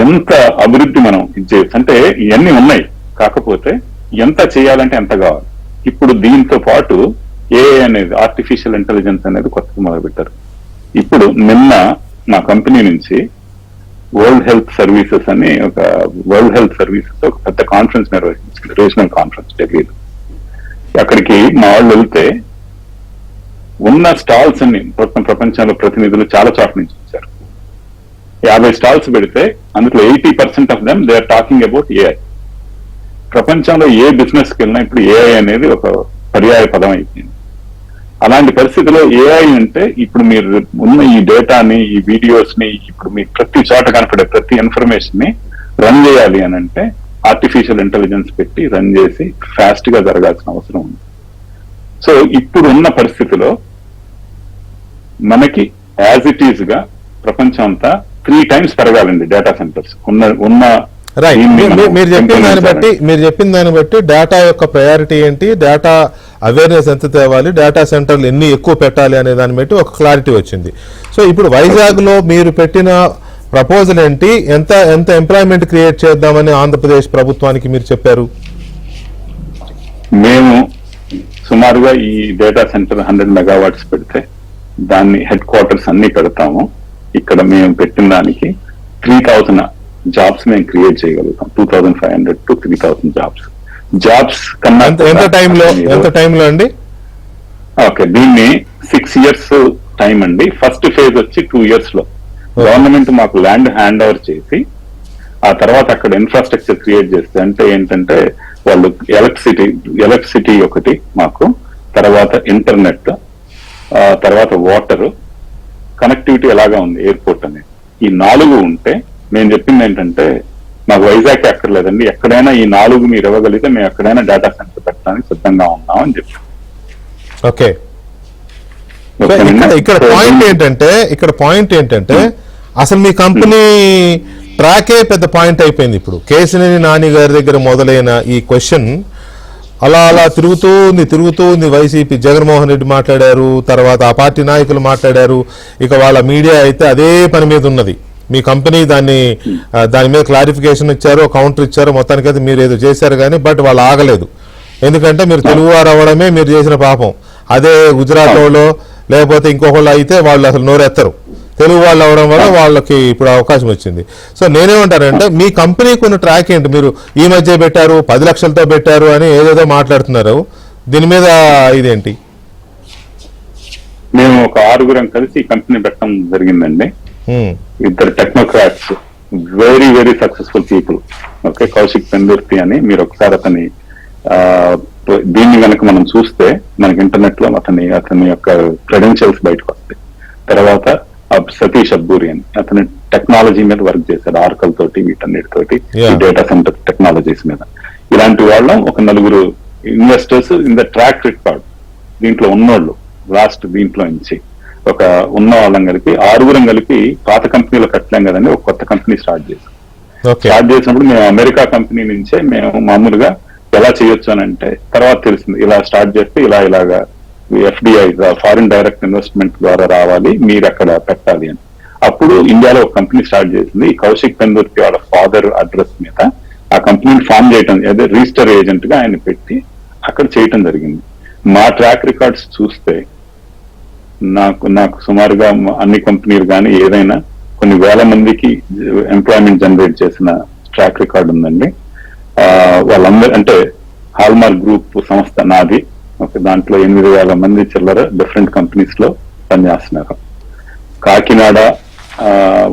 ఎంత అభివృద్ధి మనం చేయొచ్చు. అంటే ఇవన్నీ ఉన్నాయి, కాకపోతే ఎంత చేయాలంటే ఎంత కావాలి. ఇప్పుడు దీంతో పాటు ఏఐ అనేది, ఆర్టిఫిషియల్ ఇంటెలిజెన్స్ అనేది కొత్తగా మొదలుపెట్టారు. ఇప్పుడు నిన్న మా కంపెనీ నుంచి వరల్డ్ హెల్త్ సర్వీసెస్ ఒక పెద్ద కాన్ఫరెన్స్ నిర్వహించింది, రీజనల్ కాన్ఫరెన్స్ ఢిల్లీలో. అక్కడికి మా వాళ్ళు వెళ్తే ఉన్న స్టాల్స్ అన్ని, ప్రపంచంలో ప్రతినిధులు చాలా చోట్ల నుంచి వచ్చారు. 50 స్టాల్స్ పెడితే అందులో 80% of them they are talking about AI. ప్రపంచంలో ఏ బిజినెస్ కి వెళ్ళినా ఇప్పుడు ఏఐ అనేది ఒక పర్యాయ పదం అయిపోయింది. అలాంటి పరిస్థితిలో ఏఐ అంటే ఇప్పుడు మీరు ఉన్న ఈ డేటాని, ఈ వీడియోస్ ని, ఇప్పుడు మీకు ప్రతి చోట కనపడే ప్రతి ఇన్ఫర్మేషన్ ని రన్ చేయాలి అని అంటే ఆర్టిఫిషియల్ ఇంటెలిజెన్స్ పెట్టి రన్ చేసి ఫాస్ట్ గా జరగాల్సిన అవసరం ఉంది. సో ఇప్పుడు ఉన్న పరిస్థితిలో మనకి యాజ్ ఇట్ ఈజ్ గా ప్రపంచం అంతా 3 times పెరగాలండి డేటా సెంటర్స్ ఉన్న రైట్. మీరు చెప్పిన దాన్ని బట్టి డేటా యొక్క ప్రయారిటీ ఏంటి, డేటా అవేర్నెస్ ఎంత తేవాలి, డేటా సెంటర్లు ఎన్ని ఎక్కువ పెట్టాలి అనే దాన్ని బట్టి ఒక క్లారిటీ వచ్చింది. సో ఇప్పుడు వైజాగ్లో మీరు పెట్టిన ప్రపోజల్ ఏంటి, ఎంత ఎంత ఎంప్లాయ్మెంట్ క్రియేట్ చేద్దామని ఆంధ్రప్రదేశ్ ప్రభుత్వానికి మీరు చెప్పారు? మేము సుమారుగా ఈ డేటా సెంటర్ 100 megawatts పెడితే దాన్ని హెడ్ క్వార్టర్స్ అన్ని పెడతాము. ఇక్కడ మేము పెట్టిన దానికి 3,000 jobs మేము క్రియేట్ చేయగలుగుతాం. 2,500 to 3,000 జాబ్స్ కన్నా ఎంత టైంలో అండి? ఓకే, దీన్ని 6 years టైం అండి. ఫస్ట్ ఫేజ్ వచ్చి 2 years లో గవర్నమెంట్ మాకు ల్యాండ్ హ్యాండ్ ఓవర్ చేసి ఆ తర్వాత అక్కడ ఇన్ఫ్రాస్ట్రక్చర్ క్రియేట్ చేస్తే, అంటే ఏంటంటే వాళ్ళు ఎలక్ట్రిసిటీ ఒకటి మాకు, తర్వాత ఇంటర్నెట్, తర్వాత వాటర్ కనెక్టివిటీ ఎలాగా ఉంది, ఎయిర్పోర్ట్ అనేది, ఈ 4 ఉంటే మేము చెప్పింది ఏంటంటే మాకు వైజాగ్ అక్కర్లేదండి, ఎక్కడైనా ఈ 4 మీరు ఇవ్వగలిగితే మేము ఎక్కడైనా డేటా సెంటర్ పెట్టడానికి సిద్ధంగా ఉన్నామని చెప్పాం. ఓకే, ఇక్కడ పాయింట్ ఏంటంటే అసలు మీ కంపెనీ ట్రాకే పెద్ద పాయింట్ అయిపోయింది. ఇప్పుడు కేశినేని నాని గారి దగ్గర మొదలైన ఈ క్వశ్చన్ అలా తిరుగుతూ ఉంది. వైసీపీ జగన్మోహన్ రెడ్డి మాట్లాడారు, తర్వాత ఆ పార్టీ నాయకులు మాట్లాడారు, ఇక వాళ్ళ మీడియా అయితే అదే పని మీద ఉన్నది. మీ కంపెనీ దాని మీద క్లారిఫికేషన్ ఇచ్చారు, కౌంటర్ ఇచ్చారు, మొత్తానికైతే మీరు ఏదో చేశారు కానీ బట్ వాళ్ళు ఆగలేదు. ఎందుకంటే మీరు తెలుగువారు అవ్వడమే మీరు చేసిన పాపం. అదే గుజరాత్ వాళ్ళు లేకపోతే ఇంకొకళ్ళు అయితే వాళ్ళు అసలు నోరెత్తరు. తెలుగు వాళ్ళు అవడం వల్ల వాళ్ళకి ఇప్పుడు అవకాశం వచ్చింది. సో నేనేమంటానంటే మీ కంపెనీకి ఉన్న ట్రాక్ ఏంటి? మీరు ఈ మధ్య పెట్టారు, 10 లక్షలతో పెట్టారు అని ఏదేదో మాట్లాడుతున్నారు. దీని మీద ఇదేంటి? మేము ఒక 6 కలిసి ఈ కంపెనీ పెట్టడం జరిగిందండి. 2 technocrats, very very successful people. Okay, Kaushik Pendurthi అని, మీరు ఒకసారి అతని దీన్ని కనుక మనం చూస్తే మనకి ఇంటర్నెట్ లో అతని యొక్క క్రెడెన్షియల్స్ బయటకు వస్తాయి. తర్వాత సతీష్ అబ్బూరి అని, అతను టెక్నాలజీ మీద వర్క్ చేశాడు, ఆర్కల్ తోటి వీటన్నిటితోటి, డేటా సెంటర్ టెక్నాలజీస్ మీద. ఇలాంటి వాళ్ళం ఒక 4 investors in the track record దీంట్లో ఉన్నోళ్ళు, లాస్ట్ దీంట్లో నుంచి ఒక ఉన్న వాళ్ళం కలిపి 6 కలిపి పాత కంపెనీలో కట్టలేం కదండి, ఒక కొత్త కంపెనీ స్టార్ట్ చేసాం. స్టార్ట్ చేసినప్పుడు మేము అమెరికా కంపెనీ నుంచే మేము మామూలుగా ఎలా చేయొచ్చు అని అంటే తర్వాత తెలిసింది, ఇలా స్టార్ట్ చేస్తే ఇలాగా FDI ఫారిన్ డైరెక్ట్ ఇన్వెస్ట్మెంట్ ద్వారా రావాలి, మీరు అక్కడ పెట్టాలి అని. అప్పుడు ఇండియాలో ఒక కంపెనీ స్టార్ట్ చేసింది. ఈ కౌశిక్ పెందుర్తి వాళ్ళ ఫాదర్ అడ్రస్ మీద ఆ కంపెనీని ఫామ్ చేయటం, అదే రిజిస్టర్ ఏజెంట్ గా ఆయన పెట్టి అక్కడ చేయటం జరిగింది. మా ట్రాక్ రికార్డ్స్ చూస్తే నాకు సుమారుగా అన్ని కంపెనీలు కానీ ఏదైనా కొన్ని వేల మందికి ఎంప్లాయ్మెంట్ జనరేట్ చేసిన ట్రాక్ రికార్డ్ ఉందండి. వాళ్ళందరూ అంటే హాల్మార్క్ గ్రూప్ సంస్థ నాది. ఓకే, దాంట్లో 8,000 మంది చిల్లర డిఫరెంట్ కంపెనీస్ లో పనిచేస్తున్నారు. కాకినాడ,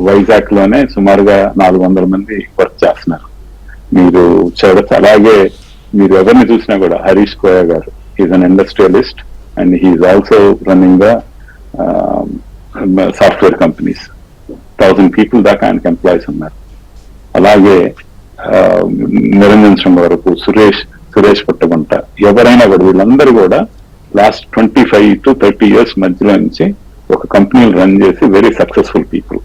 వైజాగ్ లోనే సుమారుగా 400 మంది వర్క్ చేస్తున్నారు. మీరు చూడొచ్చు. అలాగే మీరు ఎవరిని చూసినా కూడా హరీష్ కోయ గారు, is an industrialist and he is also running the software companies. 1,000 people దాకా ఆయనకి ఎంప్లాయీస్ ఉన్నారు. అలాగే నిరంజన్ శ్రమ వరకు, సురేష్ పుట్టగుంట, ఎవరైనా కూడా వీళ్ళందరూ కూడా లాస్ట్ 25 to 30 years మధ్యలో నుంచి ఒక కంపెనీలు రన్ చేసి వెరీ సక్సెస్ఫుల్ పీపుల్.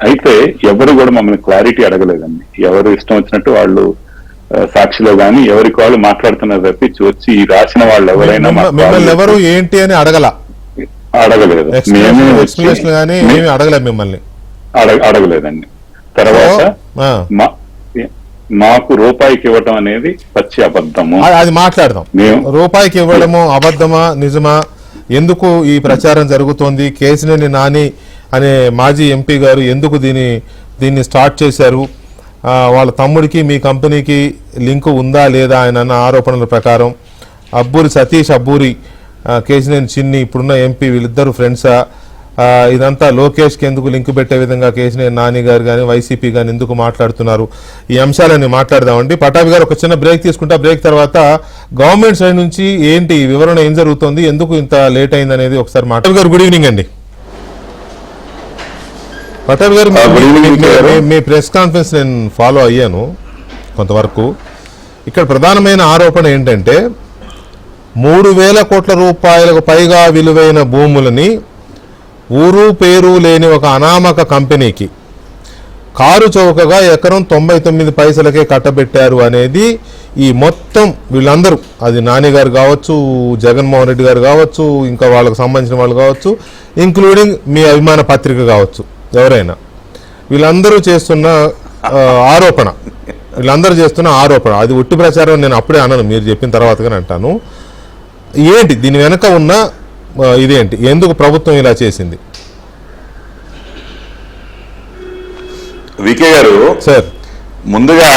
అయితే ఎవరు కూడా మమ్మల్ని క్లారిటీ అడగలేదండి. ఎవరు ఇష్టం వచ్చినట్టు వాళ్ళు సాక్షిలో గానీ ఎవరికి వాళ్ళు మాట్లాడుతున్నారు తప్పించి వచ్చి ఈ రాసిన వాళ్ళు ఎవరైనా ఎవరు ఏంటి అని అడగలేదు. మిమ్మల్ని అడగలేదండి. తర్వాత మాకు రూపాయికి ఇవ్వటం అనేది పచ్చి అబద్ధము. అది మాట్లాడదాం. రూపాయికి ఇవ్వడము అబద్ధమా నిజమా, ఎందుకు ఈ ప్రచారం జరుగుతోంది, కేశినేని నాని అనే మాజీ ఎంపీ గారు ఎందుకు దీన్ని స్టార్ట్ చేశారు, వాళ్ళ తమ్ముడికి మీ కంపెనీకి లింకు ఉందా లేదా ఆయన అన్న ఆరోపణల ప్రకారం, సతీష్ అబ్బూరి, కేశినేని చిన్ని ఇప్పుడున్న ఎంపీ, వీళ్ళిద్దరు ఫ్రెండ్సా, ఇదంతా లోకేష్కి ఎందుకు లింక్ పెట్టే విధంగా కేశినేని నాని గారు కానీ వైసీపీ కానీ ఎందుకు మాట్లాడుతున్నారు, ఈ అంశాలన్నీ మాట్లాడదామండి. పటాభి గారు ఒక చిన్న బ్రేక్ తీసుకుంటా. బ్రేక్ తర్వాత గవర్నమెంట్ సైడ్ నుంచి ఏంటి వివరణ, ఏం జరుగుతుంది, ఎందుకు ఇంత లేట్ అయింది అనేది ఒకసారి మాట్లాడు. గారు గుడ్ ఈవినింగ్ అండి. పటాబ్ గారు good evening, మీ ప్రెస్ కాన్ఫరెన్స్ నేను ఫాలో అయ్యాను కొంతవరకు. ఇక్కడ ప్రధానమైన ఆరోపణ ఏంటంటే 3,000 కోట్ల రూపాయలకు పైగా విలువైన భూములని ఊరు పేరు లేని ఒక అనామక కంపెనీకి కారు చౌకగా ఎకరం 99 పైసలకే కట్టబెట్టారు అనేది ఈ మొత్తం వీళ్ళందరూ, అది నాని గారు కావచ్చు, జగన్మోహన్ రెడ్డి గారు కావచ్చు, ఇంకా వాళ్ళకు సంబంధించిన వాళ్ళు కావచ్చు, ఇంక్లూడింగ్ మీ అభిమాన పత్రిక కావచ్చు, ఎవరైనా వీళ్ళందరూ చేస్తున్న ఆరోపణ అది ఒట్టి ప్రచారం. నేను అప్పుడే అన్నాను, మీరు చెప్పిన తర్వాతగానే అంటాను. ఏంటి దీని వెనక ఉన్న ఇదేంటి, ఎందుకు ప్రభుత్వం ఇలా చేసింది? వికే గారు సార్, ముందుగా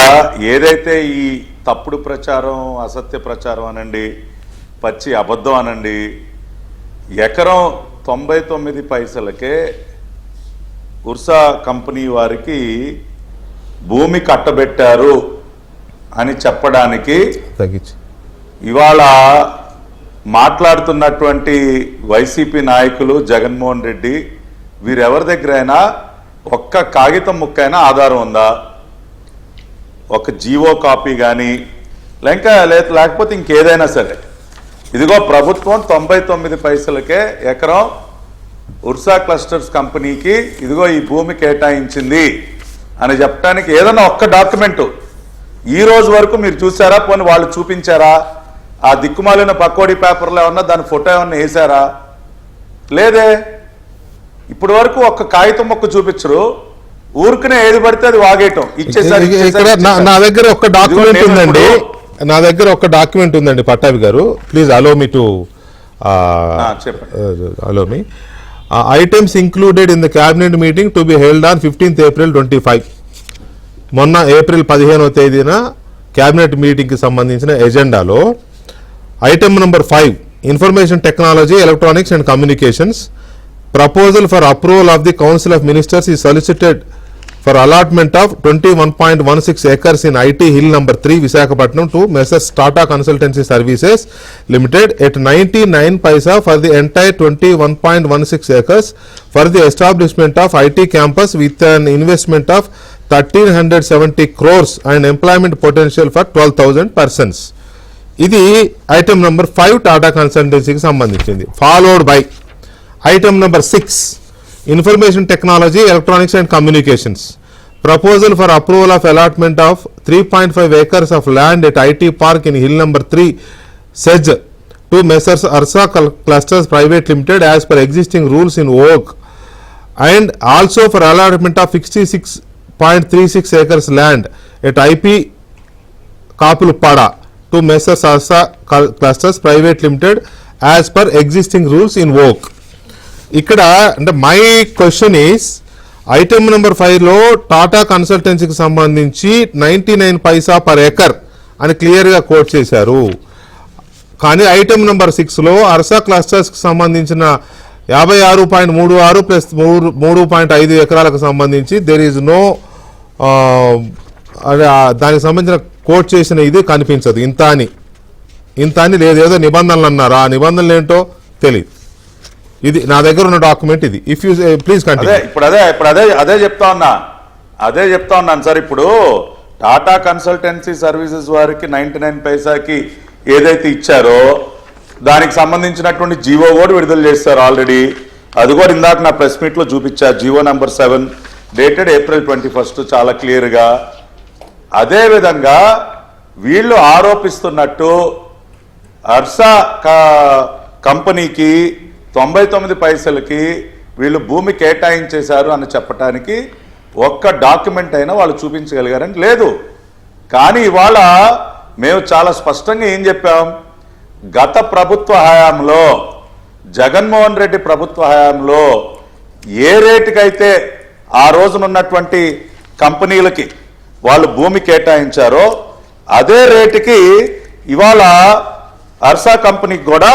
ఏదైతే ఈ తప్పుడు ప్రచారం, అసత్య ప్రచారం అనండి, పచ్చి అబద్ధం అనండి, ఎకరం 99 పైసలకే ఉర్సా కంపెనీ వారికి భూమి కట్టబెట్టారు అని చెప్పడానికి తగ్గించి ఇవాళ మాట్లాడుతున్నటువంటి వైసీపీ నాయకులు జగన్మోహన్ రెడ్డి వీరెవరి దగ్గరైనా ఒక్క కాగితం ముక్కైనా ఆధారం ఉందా? ఒక జీవో కాపీ కానీ లేకపోతే ఇంకేదైనా సరే, ఇదిగో ప్రభుత్వం 99 పైసలకే ఎకరం ఉర్సా క్లస్టర్స్ కంపెనీకి ఇదిగో ఈ భూమి కేటాయించింది అని చెప్పడానికి ఏదైనా ఒక్క డాక్యుమెంటు ఈ రోజు వరకు మీరు చూసారా? పోనీ వాళ్ళు చూపించారా? ఆ దిక్కుమాలిన పకోడీ పేపర్లో ఏమన్నా దాని ఫోటో ఏమన్నా వేసారా? లేదే. ఇప్పటి వరకు ఒక్క కాగితం మొక్క చూపించరు, ఊరికనే ఏది పడితే అది వాగేయటం, నా దగ్గర ఒక డాక్యుమెంట్ ఉందండి పట్టాభి గారు, please allow me to allow me. Items included in the cabinet meeting to be held on 15th April 25. మొన్న ఏప్రిల్ 15వ తేదీన క్యాబినెట్ మీటింగ్కి సంబంధించిన ఎజెండాలో item number 5, information technology, electronics and communications, proposal for approval of the Council of Ministers is solicited for allotment of 21.16 acres in IT Hill number 3, Visakhapatnam to Messrs. Tata Consultancy Services Limited at 99 paisa for the entire 21.16 acres for the establishment of IT campus with an investment of 1,370 crores and employment potential for 12,000 persons. ఇది item number 5 Tata కన్సల్టెన్సీకి సంబంధించింది. Followed by item number 6, information technology, electronics and communications, proposal for approval of allotment of 3.5 acres of land at IT Park in Hill number 3, Sedge to Messrs. Ursa Clusters Private Limited as per existing rules in Oak, and also for allotment of 66.36 acres land at IP Kapulupada to Messrs. Ursa Clusters Private Limited as per existing rules in Oak. ఇక్కడ అంటే my question is, item number 5లో టాటా కన్సల్టెన్సీకి సంబంధించి 99 పైసా per acre అని క్లియర్గా coat చేశారు. కానీ item number 6లో Ursa క్లస్టర్స్కి సంబంధించిన 56.36 ప్లస్ 3.5 ఎకరాలకు సంబంధించి దెర్ ఈజ్ నో దానికి సంబంధించిన కోట్ చేసిన ఇది కనిపించదు. ఇంత అని లేదు, ఏదో నిబంధనలు అన్నారు, ఆ నిబంధనలు ఏంటో తెలియదు. ఇది నా దగ్గర ఉన్న డాక్యుమెంట్ ఇది. If you please continue. ఇప్పుడు అదే చెప్తా ఉన్నాను సార్. ఇప్పుడు టాటా కన్సల్టెన్సీ సర్వీసెస్ వారికి 99 పైసాకి ఏదైతే ఇచ్చారో దానికి సంబంధించినటువంటి జీవో కూడా విడుదల చేస్తారు ఆల్రెడీ. అది కూడా ఇందాక నా ప్రెస్ మీట్లో చూపించా. జీవో నెంబర్ 7 డేటెడ్ April 21 చాలా క్లియర్గా. అదేవిధంగా వీళ్ళు ఆరోపిస్తున్నట్టు అర్సా కంపెనీకి 99 పైసలకి వీళ్ళు భూమి కేటాయించేశారు అని చెప్పడానికి ఒక్క డాక్యుమెంట్ అయినా వాళ్ళు చూపించగలిగారని లేదు. కానీ ఇవాళ మేము చాలా స్పష్టంగా ఏం చెప్పాం, గత ప్రభుత్వ హయాంలో, జగన్మోహన్ రెడ్డి ప్రభుత్వ హయాంలో ఏ రేటుకైతే ఆ రోజునున్నటువంటి కంపెనీలకి వాళ్ళు భూమి కేటాయించారో అదే రేటుకి ఇవాళ అర్సా కంపెనీకి కూడా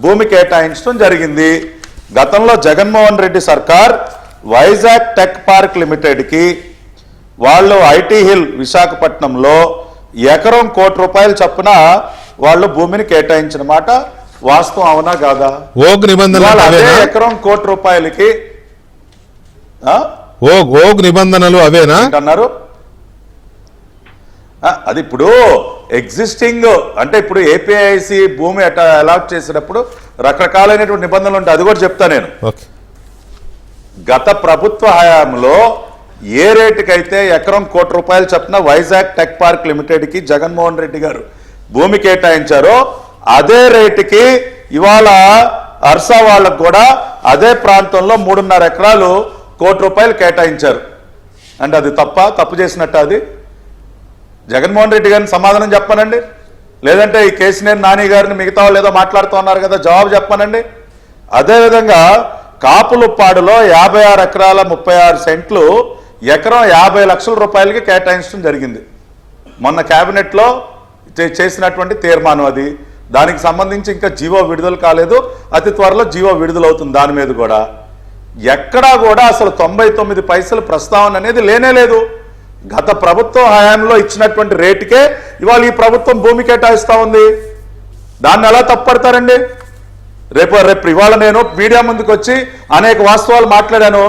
భూమి కేటాయించడం జరిగింది. గతంలో జగన్మోహన్ రెడ్డి సర్కార్ వైజాగ్ టెక్ పార్క్ లిమిటెడ్కి వాళ్ళు ఐటీ హిల్ విశాఖపట్నంలో ఎకరం ₹1 కోటి చొప్పున వాళ్ళు భూమిని కేటాయించిన మాట వాస్తవం, అవునా కాదా? ఓక్ నిబంధనలు అదే ఎకరం ₹1 కోటికి ఓగ్ నిబంధనలు అవేనా? అన్నారు అది ఇప్పుడు ఎగ్జిస్టింగ్ అంటే ఇప్పుడు ఏపీఐసి భూమి అలాట్ చేసినప్పుడు రకరకాలైనటువంటి నిబంధనలు ఉంటాయి, అది కూడా చెప్తా నేను. ఓకే. గత ప్రభుత్వ హయాంలో ఏ రేటుకైతే ఎకరం ₹1,00,00,000 చొప్పున వైజాగ్ టెక్ పార్క్ లిమిటెడ్ కి జగన్మోహన్ రెడ్డి గారు భూమి కేటాయించారో అదే రేటుకి ఇవాళ అర్సా వాళ్ళకు కూడా అదే ప్రాంతంలో 3.5 ఎకరాలు ₹1,00,00,000 కేటాయించారు. అంటే అది తప్పు చేసినట్టు అది జగన్మోహన్ రెడ్డి గారిని సమాధానం చెప్పానండి, లేదంటే ఈ కేసీఆర్ నాని గారిని మిగతా వాళ్ళు ఏదో మాట్లాడుతూ ఉన్నారు కదా జవాబు చెప్పానండి. అదేవిధంగా కాపులుప్పాడులో 56 ఎకరాల 36 సెంట్లు ఎకరం ₹50 లక్షల కేటాయించడం జరిగింది. మొన్న కేబినెట్లో చేసినటువంటి తీర్మానం అది. దానికి సంబంధించి ఇంకా జీవో విడుదల కాలేదు, అతి త్వరలో జీవో విడుదలవుతుంది. దాని మీద కూడా ఎక్కడా కూడా అసలు 99 పైసలు ప్రస్తావన అనేది లేనే లేదు. గత ప్రభుత్వం హయాంలో ఇచ్చినటువంటి రేటుకే ఇవాళ ఈ ప్రభుత్వం భూమి కేటాయిస్తా ఉంది. దాన్ని ఎలా తప్పడతారండి? రేపు ఇవాళ నేను మీడియా ముందుకు వచ్చి అనేక వాస్తవాలు మాట్లాడాను.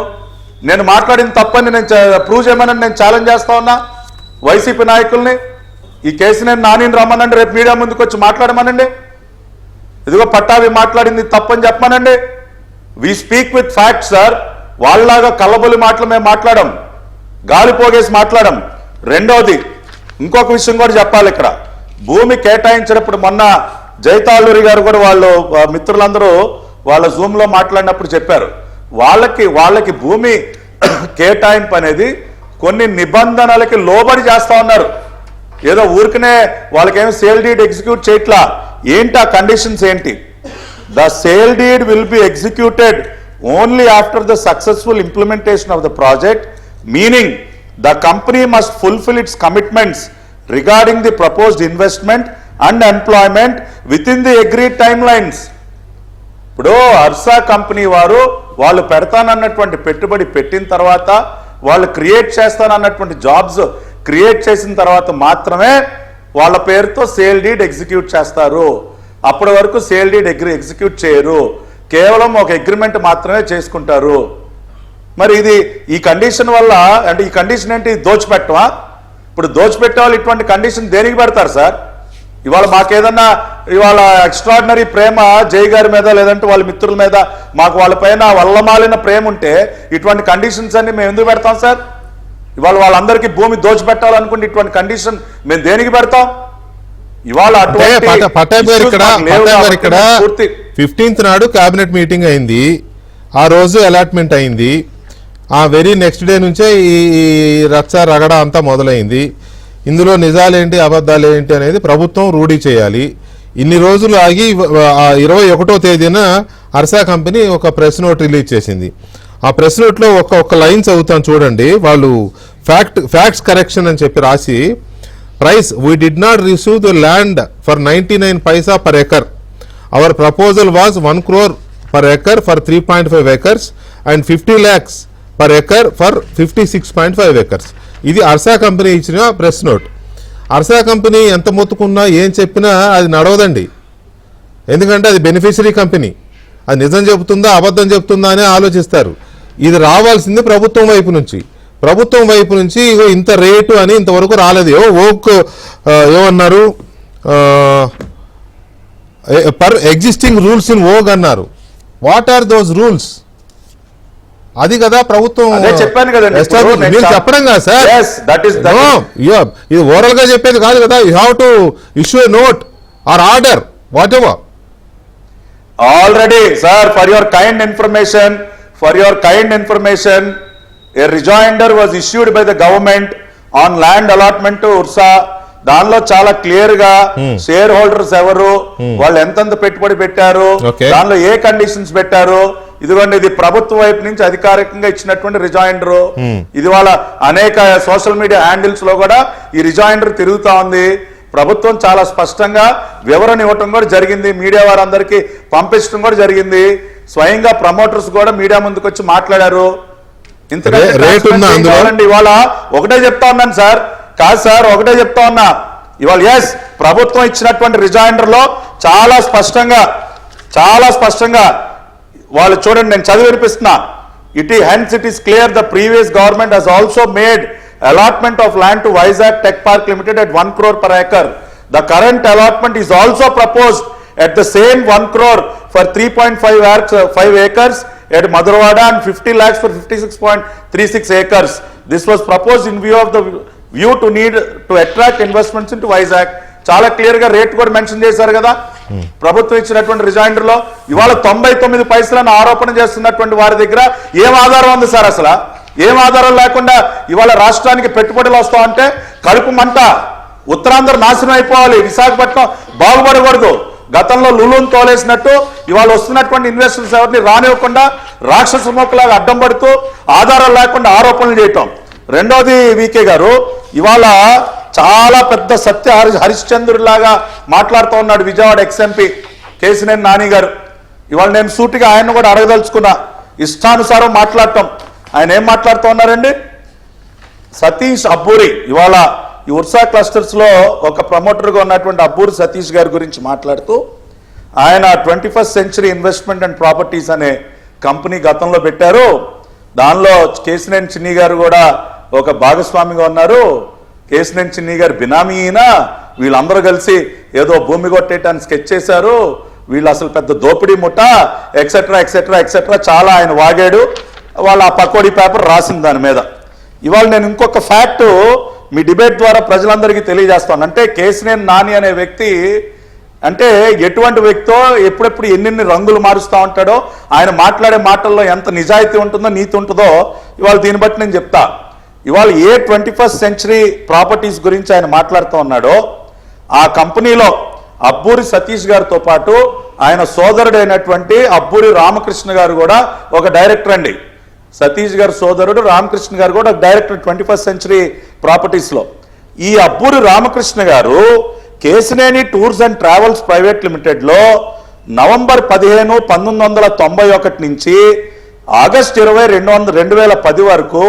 నేను మాట్లాడిన తప్పని నేను ప్రూవ్ చేయమని నేను ఛాలెంజ్ చేస్తా ఉన్నా వైసీపీ నాయకుల్ని. ఈ కేసీఆర్ నానిని రమ్మనండి, రేపు మీడియా ముందుకు వచ్చి మాట్లాడమనండి. ఇదిగో పట్టాభి మాట్లాడింది తప్పని చెప్పమనండి. We speak with facts sir. వాళ్ళలాగా కల్లబొల్లి మాటలు మేము మాట్లాడం, గాలి పోగేసి మాట్లాడం. రెండవది ఇంకొక విషయం కూడా చెప్పాలి. ఇక్కడ భూమి కేటాయించినప్పుడు మొన్న జైతాళూరి గారు కూడా వాళ్ళు మిత్రులందరూ వాళ్ళ జూమ్ లో మాట్లాడినప్పుడు చెప్పారు, వాళ్ళకి భూమి కేటాయింపు అనేది కొన్ని నిబంధనలకి లోబడి చేస్తా ఉన్నారు. ఏదో ఊరికనే వాళ్ళకేమో సేల్ డీడ్ ఎగ్జిక్యూట్ చేయట్లా. ఏంటి ఆ కండిషన్స్ ఏంటి? The sale deed will be executed only after the successful implementation of the project, meaning the company must fulfill its commitments regarding the proposed investment and employment within the agreed timelines. ఇప్పుడు Ursa company వాళ్ళు పెడతానన్నటువంటి పెట్టుబడి పెట్టిన తర్వాత, వాళ్ళు create చేస్తానన్నటువంటి jobs create చేసిన తర్వాత మాత్రమే వాళ్ళ పేరుతో సేల్ డీడ్ ఎగ్జిక్యూట్ చేస్తారు. అప్పటి వరకు సేల్ డీడ్ ఎగ్జిక్యూట్ చేయరు, కేవలం ఒక అగ్రిమెంట్ మాత్రమే చేసుకుంటారు. మరి ఈ కండిషన్ వల్ల అంటే ఈ కండిషన్ ఏంటి? దోచిపెట్టవా? ఇప్పుడు దోచిపెట్టే వాళ్ళు ఇటువంటి కండిషన్ దేనికి పెడతారు సార్? ఇవాళ మాకేదన్నా ఇవాళ ఎక్స్ట్రాడినరీ ప్రేమ జై గారి మీద లేదంటే వాళ్ళ మిత్రుల మీద మాకు వాళ్ళపైన వల్లమాలిన ప్రేమ ఉంటే ఇటువంటి కండిషన్స్ అన్ని మేము ఎందుకు పెడతాం సార్? ఇవాళ వాళ్ళందరికీ భూమి దోచిపెట్టాలనుకుంటే ఇటువంటి కండిషన్ మేము దేనికి పెడతాం? ఇవాళ ఇక్కడ 15th నాడు కేబినెట్ మీటింగ్ అయింది, ఆ రోజు అలాట్మెంట్ అయింది. ఆ వెరీ నెక్స్ట్ డే నుంచే ఈ రచ్చ రగడ అంతా మొదలైంది. ఇందులో నిజాలేంటి అబద్ధాలు ఏంటి అనేది ప్రభుత్వం రూఢీ చేయాలి. ఇన్ని రోజులు ఆగి 21వ తేదీన అర్సా కంపెనీ ఒక ప్రెస్ నోట్ రిలీజ్ చేసింది. ఆ ప్రెస్ నోట్లో ఒక్క లైన్ చదువుతాను చూడండి. వాళ్ళు ఫ్యాక్ట్స్ కరెక్షన్ అని చెప్పి రాసి, price we did not receive the land for 99 paisa per acre. Our proposal was 1 crore per acre for 3.5 acres and 50 lakhs per acre for 56.5 acres. ఇది అర్సా కంపెనీ ఇచ్చిన ప్రెస్ నోట్. అర్సా కంపెనీ ఎంత మొత్తుకున్నా ఏం చెప్పినా అది నడవదండి. ఎందుకంటే అది beneficiary company. అది నిజం చెబుతుందా అబద్ధం చెబుతుందా అని ఆలోచిస్తారు. ఇది రావాల్సింది ప్రభుత్వం వైపు నుంచి. ప్రభుత్వం వైపు నుంచి ఇగో ఇంత రేటు అని ఇంతవరకు రాలేదు. ఏమన్నారు? Per existing rules in vogue అన్నారు. What are those rules? అది కదా ప్రభుత్వం చెప్పాను కదండి. మీరు చెప్పడం కదా సార్, ఇది ఓవరాల్ గా చెప్పేది కాదు కదా. You have to issue a note are order what ever. Already sir, for your kind information a rejoinder was issued by the government on land allotment to Ursa. దానిలో చాలా క్లియర్ గా share holders ఎవరు, వాళ్ళు ఎంతెంత పెట్టుబడి పెట్టారు, దానిలో ఏ conditions పెట్టారు. ఇదిగోండి, ఇది ప్రభుత్వ వైపు నుంచి అధికారికంగా ఇచ్చినటువంటి రిజాయిండర్. ఇది వాళ్ళ అనేక సోషల్ మీడియా హ్యాండిల్స్ లో కూడా ఈ రిజాయిండర్ తిరుగుతా ఉంది. ప్రభుత్వం చాలా స్పష్టంగా వివరణ ఇవ్వటం కూడా జరిగింది, మీడియా వారందరికీ పంపించడం కూడా జరిగింది. స్వయంగా ప్రమోటర్స్ కూడా మీడియా ముందుకు వచ్చి మాట్లాడారు. ఇంతకంటే ఇవాళ ఒకటే చెప్తా ఉన్నాను సార్, కాదు సార్, ఒకటే చెప్తా ఉన్నా. ఇవాళ ఎస్, ప్రభుత్వం ఇచ్చినటువంటి రిజాయిండర్ లో చాలా స్పష్టంగా వాళ్ళు చూడండి, నేను చదివి వినిపిస్తున్నా. Hence it is clear the previous government has also made allotment of land to Vizag Tech Park Limited at 1 crore per acre. The current allotment is also proposed at the same 1 crore for 3.5 acres at Madhurwada and 50 lakhs for 56.36 acres. This was proposed in view of the view to need to attract investments into Vizag. చాలా clear గా rate కూడా mention చేశారు కదా ప్రభుత్వం ఇచ్చినటువంటి rejoinder లో. ఇవాళ 99 పైసలను ఆరోపణ చేస్తున్నటువంటి వారి దగ్గర ఏం ఆధారం ఉంది సార్? అసలు ఏం ఆధారం లేకుండా ఇవాళ రాష్ట్రానికి పెట్టుబడులు వస్తామంటే కడుపు మంట, ఉత్తరాంధ్ర నాశనం అయిపోవాలి, విశాఖపట్నం బాగుపడకూడదు. గతంలో లులును తోలేసినట్టు ఇవాళ వస్తున్నటువంటి ఇన్వెస్టర్స్ ఎవరిని రానివ్వకుండా రాక్షస మొక్కలాగా అడ్డం పడుతూ ఆధారం లేకుండా ఆరోపణలు చేయటం. రెండోది వికే గారు ఇవాళ చాలా పెద్ద సత్య హరిశ్చంద్రుడిలాగా మాట్లాడుతూ ఉన్నాడు విజయవాడ ఎక్స్ఎంపీ కేసినేని నాని గారు. ఇవాళ నేను సూటిగా ఆయన్ని కూడా అడగదలుచుకున్నా, ఇష్టానుసారం మాట్లాడటం. ఆయన ఏం మాట్లాడుతూ ఉన్నారండి? సతీష్ అబ్బూరి ఇవాళ ఈ ఉర్సా క్లస్టర్స్ లో ఒక ప్రమోటర్గా ఉన్నటువంటి అబ్బూరి సతీష్ గారి గురించి మాట్లాడుతూ ఆయన 21st century investment and properties అనే కంపెనీ గతంలో పెట్టారు. దానిలో కేసినేని చిన్ని గారు కూడా ఒక భాగస్వామిగా ఉన్నారు. కేసినేని చిన్ని గారు బినామీ అయినా వీళ్ళందరూ కలిసి ఏదో భూమి కొట్టేయటానికి స్కెచ్ చేశారు, వీళ్ళు అసలు పెద్ద దోపిడీ ముఠ ఎక్సెట్రా ఎక్సెట్రా ఎక్సెట్రా చాలా ఆయన వాగాడు. వాళ్ళు ఆ పకోడీ పేపర్ రాసింది దాని మీద. ఇవాళ నేను ఇంకొక ఫ్యాక్ట్ మీ డిబేట్ ద్వారా ప్రజలందరికీ తెలియజేస్తాను. అంటే కేసినేని నాని అనే వ్యక్తి అంటే ఎటువంటి వ్యక్తో ఎప్పుడెప్పుడు ఎన్నెన్ని రంగులు మారుస్తూ ఉంటాడో, ఆయన మాట్లాడే మాటల్లో ఎంత నిజాయితీ ఉంటుందో నీతి ఉంటుందో ఇవాళ దీన్ని బట్టి నేను చెప్తా. ఇవాళ ఏ 21st సెంచరీ ప్రాపర్టీస్ గురించి ఆయన మాట్లాడుతూ ఉన్నాడో ఆ కంపెనీలో అబ్బూరి సతీష్ గారితో పాటు ఆయన సోదరుడైనటువంటి అబ్బూరి రామకృష్ణ గారు కూడా ఒక డైరెక్టర్ అండి. సతీష్ గారు సోదరుడు రామకృష్ణ గారు కూడా డైరెక్టర్ 21st సెంచరీ ప్రాపర్టీస్లో. ఈ అబ్బూరి రామకృష్ణ గారు Kesineni tours and travels private లిమిటెడ్లో నవంబర్ 15, 1991 నుంచి ఆగస్టు 20, 2010 వరకు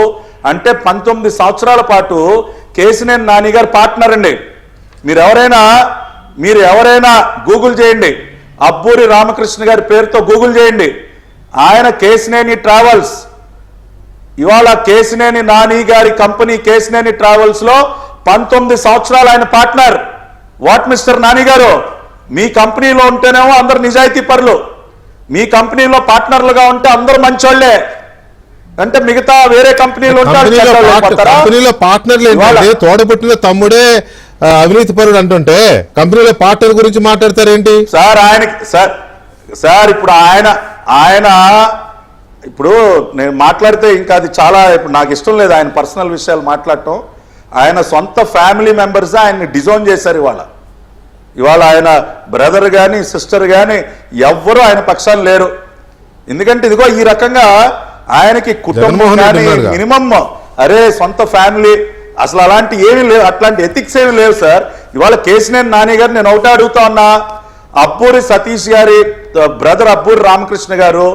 అంటే 19 సంవత్సరాల పాటు కేసినేని నాని గారు పార్ట్నర్ అండి. మీరు ఎవరైనా గూగుల్ చేయండి, అబ్బూరి రామకృష్ణ గారి పేరుతో గూగుల్ చేయండి. ఆయన కేసినేని ట్రావెల్స్ ఇవాళ కేసినేని నాని గారి కంపెనీ కేసినేని ట్రావెల్స్ లో 19 సంవత్సరాలు ఆయన పార్ట్నర్. వాట్ మిస్టర్ నాని గారు, మీ కంపెనీలో ఉంటేనేమో అందరు నిజాయితీ పరులు, మీ కంపెనీలో పార్ట్నర్లుగా ఉంటే అందరూ మంచోళ్లే, అంటే మిగతా వేరే కంపెనీలో కంపెనీలో పార్ట్నర్లు తోడబుట్టిన తమ్ముడే అవినీతి పరుడు అంటుంటే కంపెనీలో పార్ట్నర్ గురించి మాట్లాడతారేంటి సార్? సార్ ఇప్పుడు ఆయన ఇప్పుడు నేను మాట్లాడితే ఇంకా అది చాలా ఇప్పుడు నాకు ఇష్టం లేదు ఆయన పర్సనల్ విషయాలు మాట్లాడటం. ఆయన సొంత ఫ్యామిలీ మెంబర్స్ ఆయన్ని డిజోన్ చేశారు. ఇవాళ ఆయన బ్రదర్ కానీ సిస్టర్ కానీ ఎవ్వరూ ఆయన పక్షాన లేరు. ఎందుకంటే ఇదిగో ఈ రకంగా ఆయనకి కుటుంబం కానీ మినిమం అరే సొంత ఫ్యామిలీ అసలు అలాంటి ఏమీ లేవు, అట్లాంటి ఎథిక్స్ ఏమీ లేవు సార్. ఇవాళ కేసినేని నాని గారు నేను ఒకటే అడుగుతా ఉన్నా, అబ్బూరి సతీష్ గారి బ్రదర్ అబ్బూరి రామకృష్ణ గారు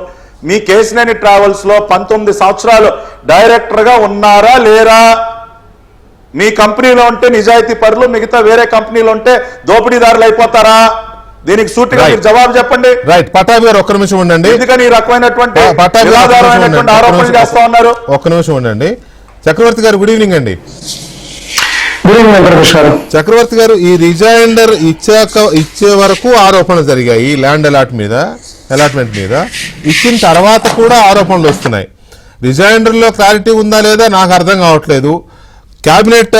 మీ కేసినేని ట్రావెల్స్ లో 19 సంవత్సరాలు డైరెక్టర్ గా ఉన్నారా లేరా? మీ కంపెనీలో ఉంటే నిజాయితీ పరులు, మిగతా వేరే కంపెనీలో ఉంటే దోపిడీదారులు అయిపోతారా? దీనికి సూటిగా మీరు జవాబు చెప్పండి. రైట్, పటాబి గారు ఒక్క నిమిషం ఉండండి. ఎందుకని ఈ రకమైనటువంటి ఆరోపణలు చేస్తా ఉన్నారు? ఒక్క నిమిషం ఉండండి. చక్రవర్తి గారు గుడ్ ఈవినింగ్ అండి. గుడ్ ఈవినింగ్ వెంకటేష్ గారు. చక్రవర్తి గారు, ఈ రిజైండర్ ఇచ్చే వరకు ఆరోపణలు జరిగాయి ల్యాండ్ అలాట్మెంట్ మీద. ఇచ్చిన తర్వాత కూడా ఆరోపణలు వస్తున్నాయి. రిజైండర్ లో క్లారిటీ ఉందా లేదా నాకు అర్థం కావట్లేదు. క్యాబినెట్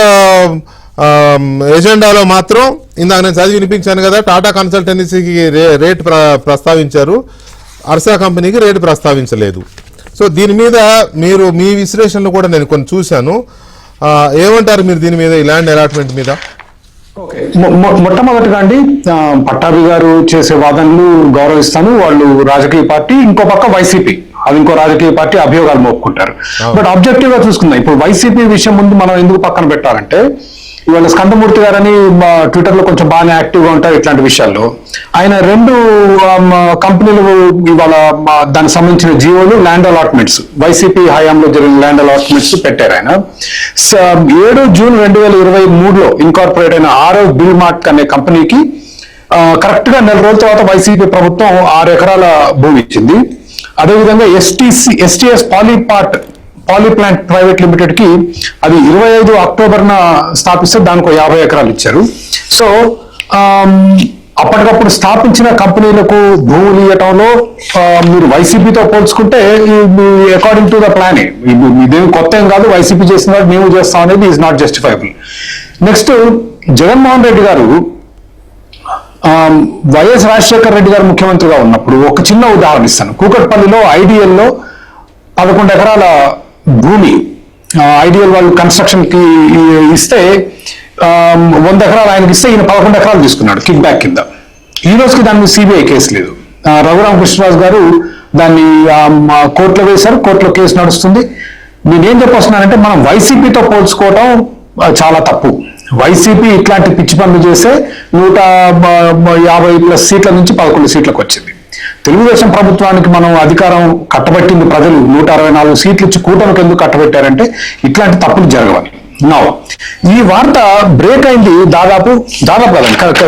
ఎజెండాలో మాత్రం ఇందాక నేను చదివి వినిపించాను కదా, టాటా కన్సల్టెన్సీకి రేట్ ప్రస్తావించారు, అర్సా కంపెనీకి రేటు ప్రస్తావించలేదు. సో దీని మీద మీరు మీ విశ్లేషణలు కూడా నేను కొన్ని చూశాను. ఏమంటారు మీరు దీని మీద, ఈ ల్యాండ్ అలాట్మెంట్ మీద? మొట్టమొదటిగా అండి, పట్టాభి గారు చేసే వాదనలు గౌరవిస్తాను. వాళ్ళు రాజకీయ పార్టీ, ఇంకో పక్క వైసీపీ, అది ఇంకో రాజకీయ పార్టీ అభియోగాలు మోపుకుంటారు. బట్ ఆబ్జెక్టివ్ గా చూసుకుందాం. ఇప్పుడు వైసీపీ విషయం ముందు మనం ఎందుకు పక్కన పెట్టాలంటే, ఇవాళ స్కందమూర్తి గారని ట్విట్టర్ లో కొంచెం బాగానే యాక్టివ్ గా ఉంటారు ఇట్లాంటి విషయాల్లో. ఆయన 2 కంపెనీలు ఇవాళ దానికి సంబంధించిన జియోలు ల్యాండ్ అలాట్మెంట్స్, వైసీపీ హయాంలో జరిగిన ల్యాండ్ అలాట్మెంట్స్ పెట్టారు. ఆయన 7 జూన్ 2023లో ఇన్కార్పొరేట్ అయిన ఆరో బిల్ మార్ట్ అనే కంపెనీకి కరెక్ట్ గా 4 రోజుల తర్వాత వైసీపీ ప్రభుత్వం 6 ఎకరాల భూమి ఇచ్చింది. అదేవిధంగా ఎస్టీఎస్ పాలీప్లాంట్ ప్రైవేట్ లిమిటెడ్ కి అది 25 అక్టోబర్న స్థాపిస్తే దానికి 50 ఎకరాలు ఇచ్చారు. సో అప్పటికప్పుడు స్థాపించిన కంపెనీలకు భూములు ఇవ్వటంలో మీరు వైసీపీతో పోల్చుకుంటే అకార్డింగ్ టు ద ప్లాన్ ఇదేమి కొత్త ఏం కాదు. వైసీపీ చేసిన వాటి మేము చేస్తాం అనేది is not justifiable. Next Jaganmohan Reddy గారు వైఎస్ రాజశేఖర రెడ్డి గారు ముఖ్యమంత్రిగా ఉన్నప్పుడు ఒక చిన్న ఉదాహరణ ఇస్తాను. కూకట్పల్లిలో ఐడిఎల్లో 11 ఎకరాల భూమి ఐడిఎల్ వాళ్ళు కన్స్ట్రక్షన్ కి ఇస్తే 100 ఎకరాలు ఆయనకి ఇస్తే ఈయన 11 ఎకరాలు తీసుకున్నాడు కిక్ బ్యాక్ కింద. ఈ రోజుకి దాని మీద సిబిఐ కేసు లేదు. రఘురామ కృష్ణరాజు గారు దాన్ని కోర్టులో వేశారు, కోర్టులో కేసు నడుస్తుంది. నేనేం చెప్పొస్తున్నానంటే మనం వైసీపీతో పోల్చుకోవడం చాలా తప్పు. వైసీపీ ఇట్లాంటి పిచ్చి పనులు చేస్తే 150+ సీట్ల నుంచి 11 సీట్లకు వచ్చింది. తెలుగుదేశం ప్రభుత్వానికి మనం అధికారం కట్టబెట్టింది ప్రజలు 164 సీట్లు ఇచ్చి కూటమికి ఎందుకు కట్టబెట్టారంటే ఇట్లాంటి తప్పులు జరగవని. నా ఈ వార్త బ్రేక్ అయింది దాదాపు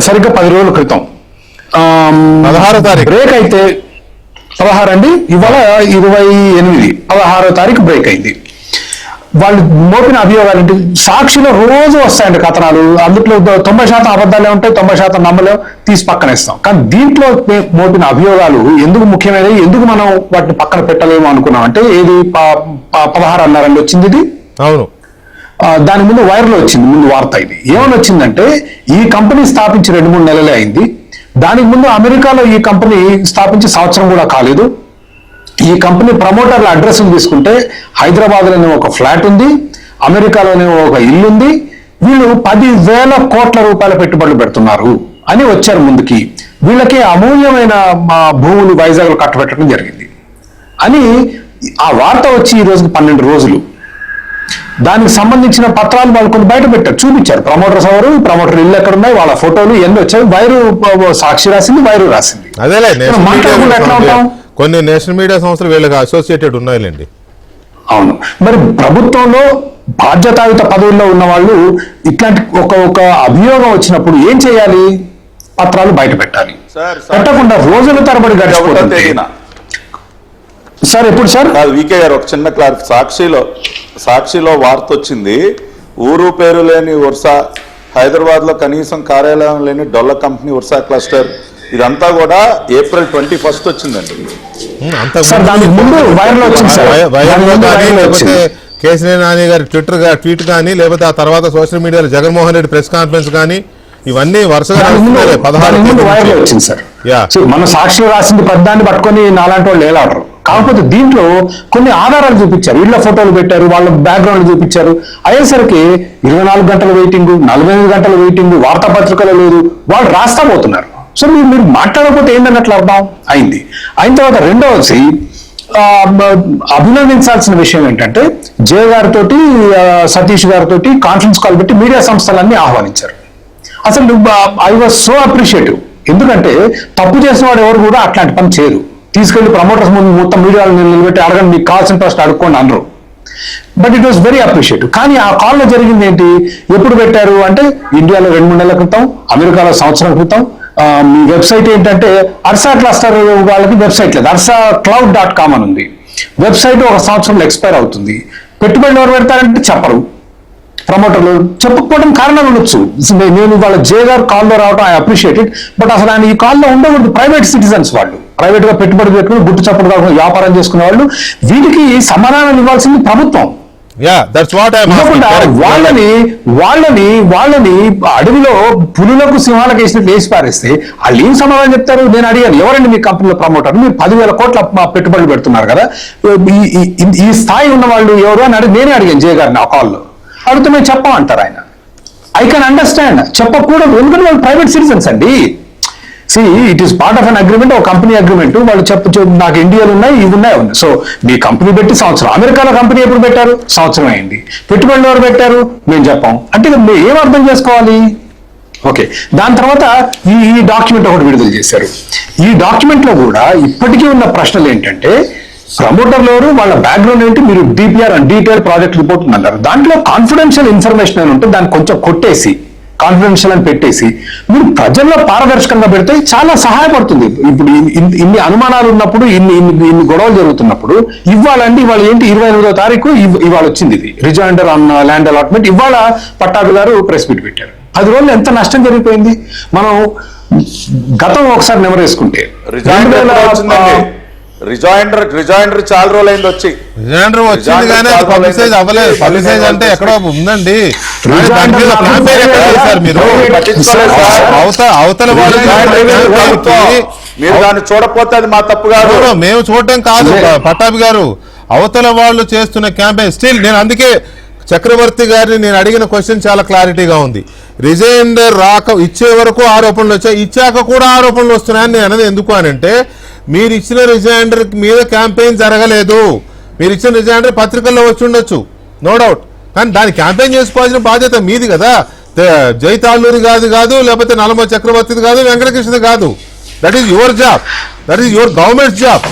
సరిగ్గా 10 రోజుల క్రితం. 16వ తారీఖు బ్రేక్ అయితే 16 అండి, ఇవాళ 28, 16వ తారీఖు బ్రేక్ అయింది. వాళ్ళు మోపిన అభియోగాలు ఏంటి? సాక్షిలో రోజు వస్తాయండి కథనాలు. అందులో 90% అబద్ధాలే ఉంటాయి, 90% నమ్మలేం, తీసి పక్కనేస్తాం. కానీ దీంట్లో మోపిన అభియోగాలు ఎందుకు ముఖ్యమైనవి, ఎందుకు మనం వాటిని పక్కన పెట్టలేము అనుకున్నాం అంటే ఏది 16 అన్నారండి వచ్చింది ఇది. అవును, దాని ముందు వైర్లో వచ్చింది ముందు వార్త. ఇది ఏమని వచ్చిందంటే ఈ కంపెనీ స్థాపించి 2-3 నెలలే అయింది. దానికి ముందు అమెరికాలో ఈ కంపెనీ స్థాపించి సంవత్సరం కూడా కాలేదు. ఈ కంపెనీ ప్రమోటర్ల అడ్రస్ తీసుకుంటే హైదరాబాద్లోనే ఒక ఫ్లాట్ ఉంది, అమెరికాలోనే ఒక ఇల్లు ఉంది. వీళ్ళు 10,000 కోట్ల రూపాయల పెట్టుబడులు పెడుతున్నారు అని వచ్చారు ముందుకి. వీళ్ళకి అమూల్యమైన భూములు వైజాగ్లో కట్టబెట్టడం జరిగింది అని ఆ వార్త వచ్చి ఈ రోజుకి 12 రోజులు. దానికి సంబంధించిన పత్రాలు వాళ్ళు కొన్ని బయట పెట్టారు, చూపించారు. ప్రమోటర్స్ ఎవరు, ప్రమోటర్ ఇల్లు ఎక్కడ ఉన్నాయి, వాళ్ళ ఫోటోలు ఎన్ని వచ్చాయి. వైరు సాక్షి రాసింది, వైరు రాసింది. అదేలే మాట్లాడకుండా ఎట్లా ఉంటాం? కొన్ని నేషనల్ మీడియా సంస్థలు వీళ్ళకి అసోసియేటెడ్ ఉన్నాయిలేండి. అవును, మరి ప్రభుత్వంలో బాధ్యతాయుత పదవుల్లో ఉన్న వాళ్ళు ఇట్లాంటి ఒక అభియోగం వచ్చినప్పుడు ఏం చేయాలి? పత్రాలు బయట పెట్టాలి. పెట్టకుండా రోజుల తరబడి గడిచిపోతుంది. సార్ ఎప్పుడు సార్? వికే గారు ఒక చిన్న క్లారిఫై. సాక్షిలో వార్త వచ్చింది, ఊరు పేరు లేని వర్షా, హైదరాబాద్ లో కనీసం కార్యాలయం లేని డొల్ల కంపెనీ వర్షా క్లస్టర్, ఇదంతా కూడా April 21 వచ్చిందండి. లేకపోతే కేసీఆర్ నాని గారి ట్వీట్ కానీ, లేకపోతే ఆ తర్వాత సోషల్ మీడియాలో జగన్మోహన్ రెడ్డి ప్రెస్ కాన్ఫరెన్స్ కానీ, ఇవన్నీ వరుసగా 16 వచ్చింది సార్. మన సాక్షిలో రాసింది పెద్దాన్ని పట్టుకొని నాలాంటి వాళ్ళు ఏలాడరు. కాకపోతే దీంట్లో కొన్ని ఆధారాలు చూపించారు, ఇళ్ల ఫోటోలు పెట్టారు, వాళ్ళ బ్యాక్గ్రౌండ్ చూపించారు. అయ్యేసరికి 24 గంటల వెయిటింగ్, 48 గంటల వెయిటింగ్, వార్తాపత్రికలో లేదు, వాళ్ళు రాస్తా పోతున్నారు. సో మీరు మాట్లాడకపోతే ఏంటన్నట్లు అర్థం అయింది. అయిన తర్వాత రెండవది అభినందించాల్సిన విషయం ఏంటంటే జయ గారితో సతీష్ గారితో కాన్ఫరెన్స్ కాల్ పెట్టి మీడియా సంస్థలన్నీ ఆహ్వానించారు. అసలు ఐ వాజ్ సో అప్రిషియేటివ్. ఎందుకంటే తప్పు చేసిన వాడు ఎవరు కూడా అట్లాంటి పని చేయరు. తీసుకెళ్లి ప్రమోటర్స్ ముందు మొత్తం మీడియాలో నిలబెట్టి అడగండి, మీకు కావాల్సిన ప్రశ్న అడుక్కోండి అనరు. But it was very appreciative. కానీ ఆ కాల్లో జరిగింది ఏంటి? ఎప్పుడు పెట్టారు అంటే ఇండియాలో 2-3 నెలల క్రితం, అమెరికాలో సంవత్సరం క్రితం. మీ వెబ్సైట్ ఏంటంటే అర్సా క్లస్టర్ వాళ్ళకి వెబ్సైట్ లేదు, arsacloud.com అని ఉంది. వెబ్సైట్ 1 సంవత్సరంలో ఎక్స్పైర్ అవుతుంది. పెట్టుబడులు ఎవరు పెడతారంటే చెప్పరు, ప్రమోటర్లు చెప్పకపోవడం కారణాలు ఉండొచ్చు. నేను వాళ్ళ జే గారు కాల్లో రావడం ఐ అప్రిషియేటెడ్. బట్ అసలు ఆయన ఈ కాల్లో ఉండకూడదు. ప్రైవేట్ సిటిజన్స్ వాళ్ళు, ప్రైవేట్ గా పెట్టుబడి పెట్టుకుని గుట్టు చప్పుడు కాకుండా వ్యాపారం చేసుకునే వాళ్ళు, వీటికి సమాధానం ఇవ్వాల్సింది ప్రభుత్వం. వాళ్ళని అడవిలో పులులకు సింహాలకు వేసినట్టు వేసి పారేస్తే వాళ్ళు ఏం సమాధానం చెప్తారు? నేను అడిగాను, ఎవరండి మీ కంపెనీలో ప్రమోటర్, మీరు 10,000 కోట్ల పెట్టుబడులు పెడుతున్నారు కదా, ఈ స్థాయి ఉన్న వాళ్ళు ఎవరు అని నేనే అడిగాను జయ గారిని ఆ కాల్లో. అడిగితే మేము చెప్పమంటారు ఆయన. ఐ కెన్ అండర్స్టాండ్, చెప్పకూడదు, ఎందుకంటే వాళ్ళు ప్రైవేట్ సిటిజన్స్ అండి. It is part of an agreement, ఒక కంపెనీ అగ్రిమెంట్. వాళ్ళు నాకు ఇండియాలు ఉన్నాయి, ఇవి ఉన్నాయి. సో మీ కంపెనీ పెట్టి సంవత్సరం, అమెరికాలో కంపెనీ ఎప్పుడు పెట్టారు? సంవత్సరం అయింది. పెట్టుబడులు ఎవరు పెట్టారు? మేము చెప్పాం. అంటే మీరు ఏం అర్థం చేసుకోవాలి? ఓకే, దాని తర్వాత ఈ డాక్యుమెంట్ ఒకటి విడుదల చేశారు. ఈ డాక్యుమెంట్ లో కూడా ఇప్పటికీ ఉన్న ప్రశ్నలు ఏంటంటే ప్రమోటర్లు ఎవరు, వాళ్ళ బ్యాక్గ్రౌండ్ ఏంటి, మీరు DPR డీటెయిల్ ప్రాజెక్ట్ రిపోర్ట్ అన్నారు. దాంట్లో కాన్ఫిడెన్షియల్ ఇన్ఫర్మేషన్ అని ఉంటే దాన్ని కొంచెం కొట్టేసి కాన్ఫిడెన్షియల్ అని పెట్టేసి మీరు ప్రజల్లో పారదర్శకంగా పెడితే చాలా సహాయపడుతుంది. ఇప్పుడు ఇన్ని అనుమానాలు ఉన్నప్పుడు, ఇన్ని గొడవలు జరుగుతున్నప్పుడు ఇవాళ ఏంటి 28వ తారీఖు ఇవాళ వచ్చింది ఇది రిజాయిండర్ ఆన్ ల్యాండ్ అలాట్మెంట్. ఇవాళ పట్టాభి గారు ప్రెస్ మీట్ పెట్టారు. 10 రోజులు ఎంత నష్టం జరిగిపోయింది. మనం గతం ఒకసారి నెమరేసుకుంటే రిజాయిండర్ చాలా రోజులు అయింది వచ్చి. రిజాయిండర్ వచ్చింది కానీ అది పబ్లిసైజ్ అవ్వలేదు. పబ్లిసైజ్ అంటే ఎక్కడో ఉందండి. అవతల మీరు దాన్ని చూడకపోతే అది మా తప్పు కాదు. మేము చూడటం కాదు పట్టాభి గారు, అవతల వాళ్ళు చేస్తున్న క్యాంపెయిన్ స్టిల్. నేను అందుకే చక్రవర్తి గారిని నేను అడిగిన క్వశ్చన్ చాలా క్లారిటీగా ఉంది. రిజైండర్ ఇచ్చే వరకు ఆరోపణలు వచ్చాయి, ఇచ్చాక కూడా ఆరోపణలు వస్తున్నాయని నేను అనేది. ఎందుకు అని అంటే మీరు ఇచ్చిన రిజైండర్ మీద క్యాంపెయిన్ జరగలేదు. మీరు ఇచ్చిన రిజైండర్ పత్రికల్లో వచ్చి ఉండొచ్చు, నో డౌట్. కానీ దాన్ని క్యాంపెయిన్ చేసుకోవాల్సిన బాధ్యత మీది కదా. జైతాళ్ళూరి కాదు, లేకపోతే నలమ చక్రవర్తిది కాదు, వెంకటకృష్ణది కాదు. That is your job, that is your government job.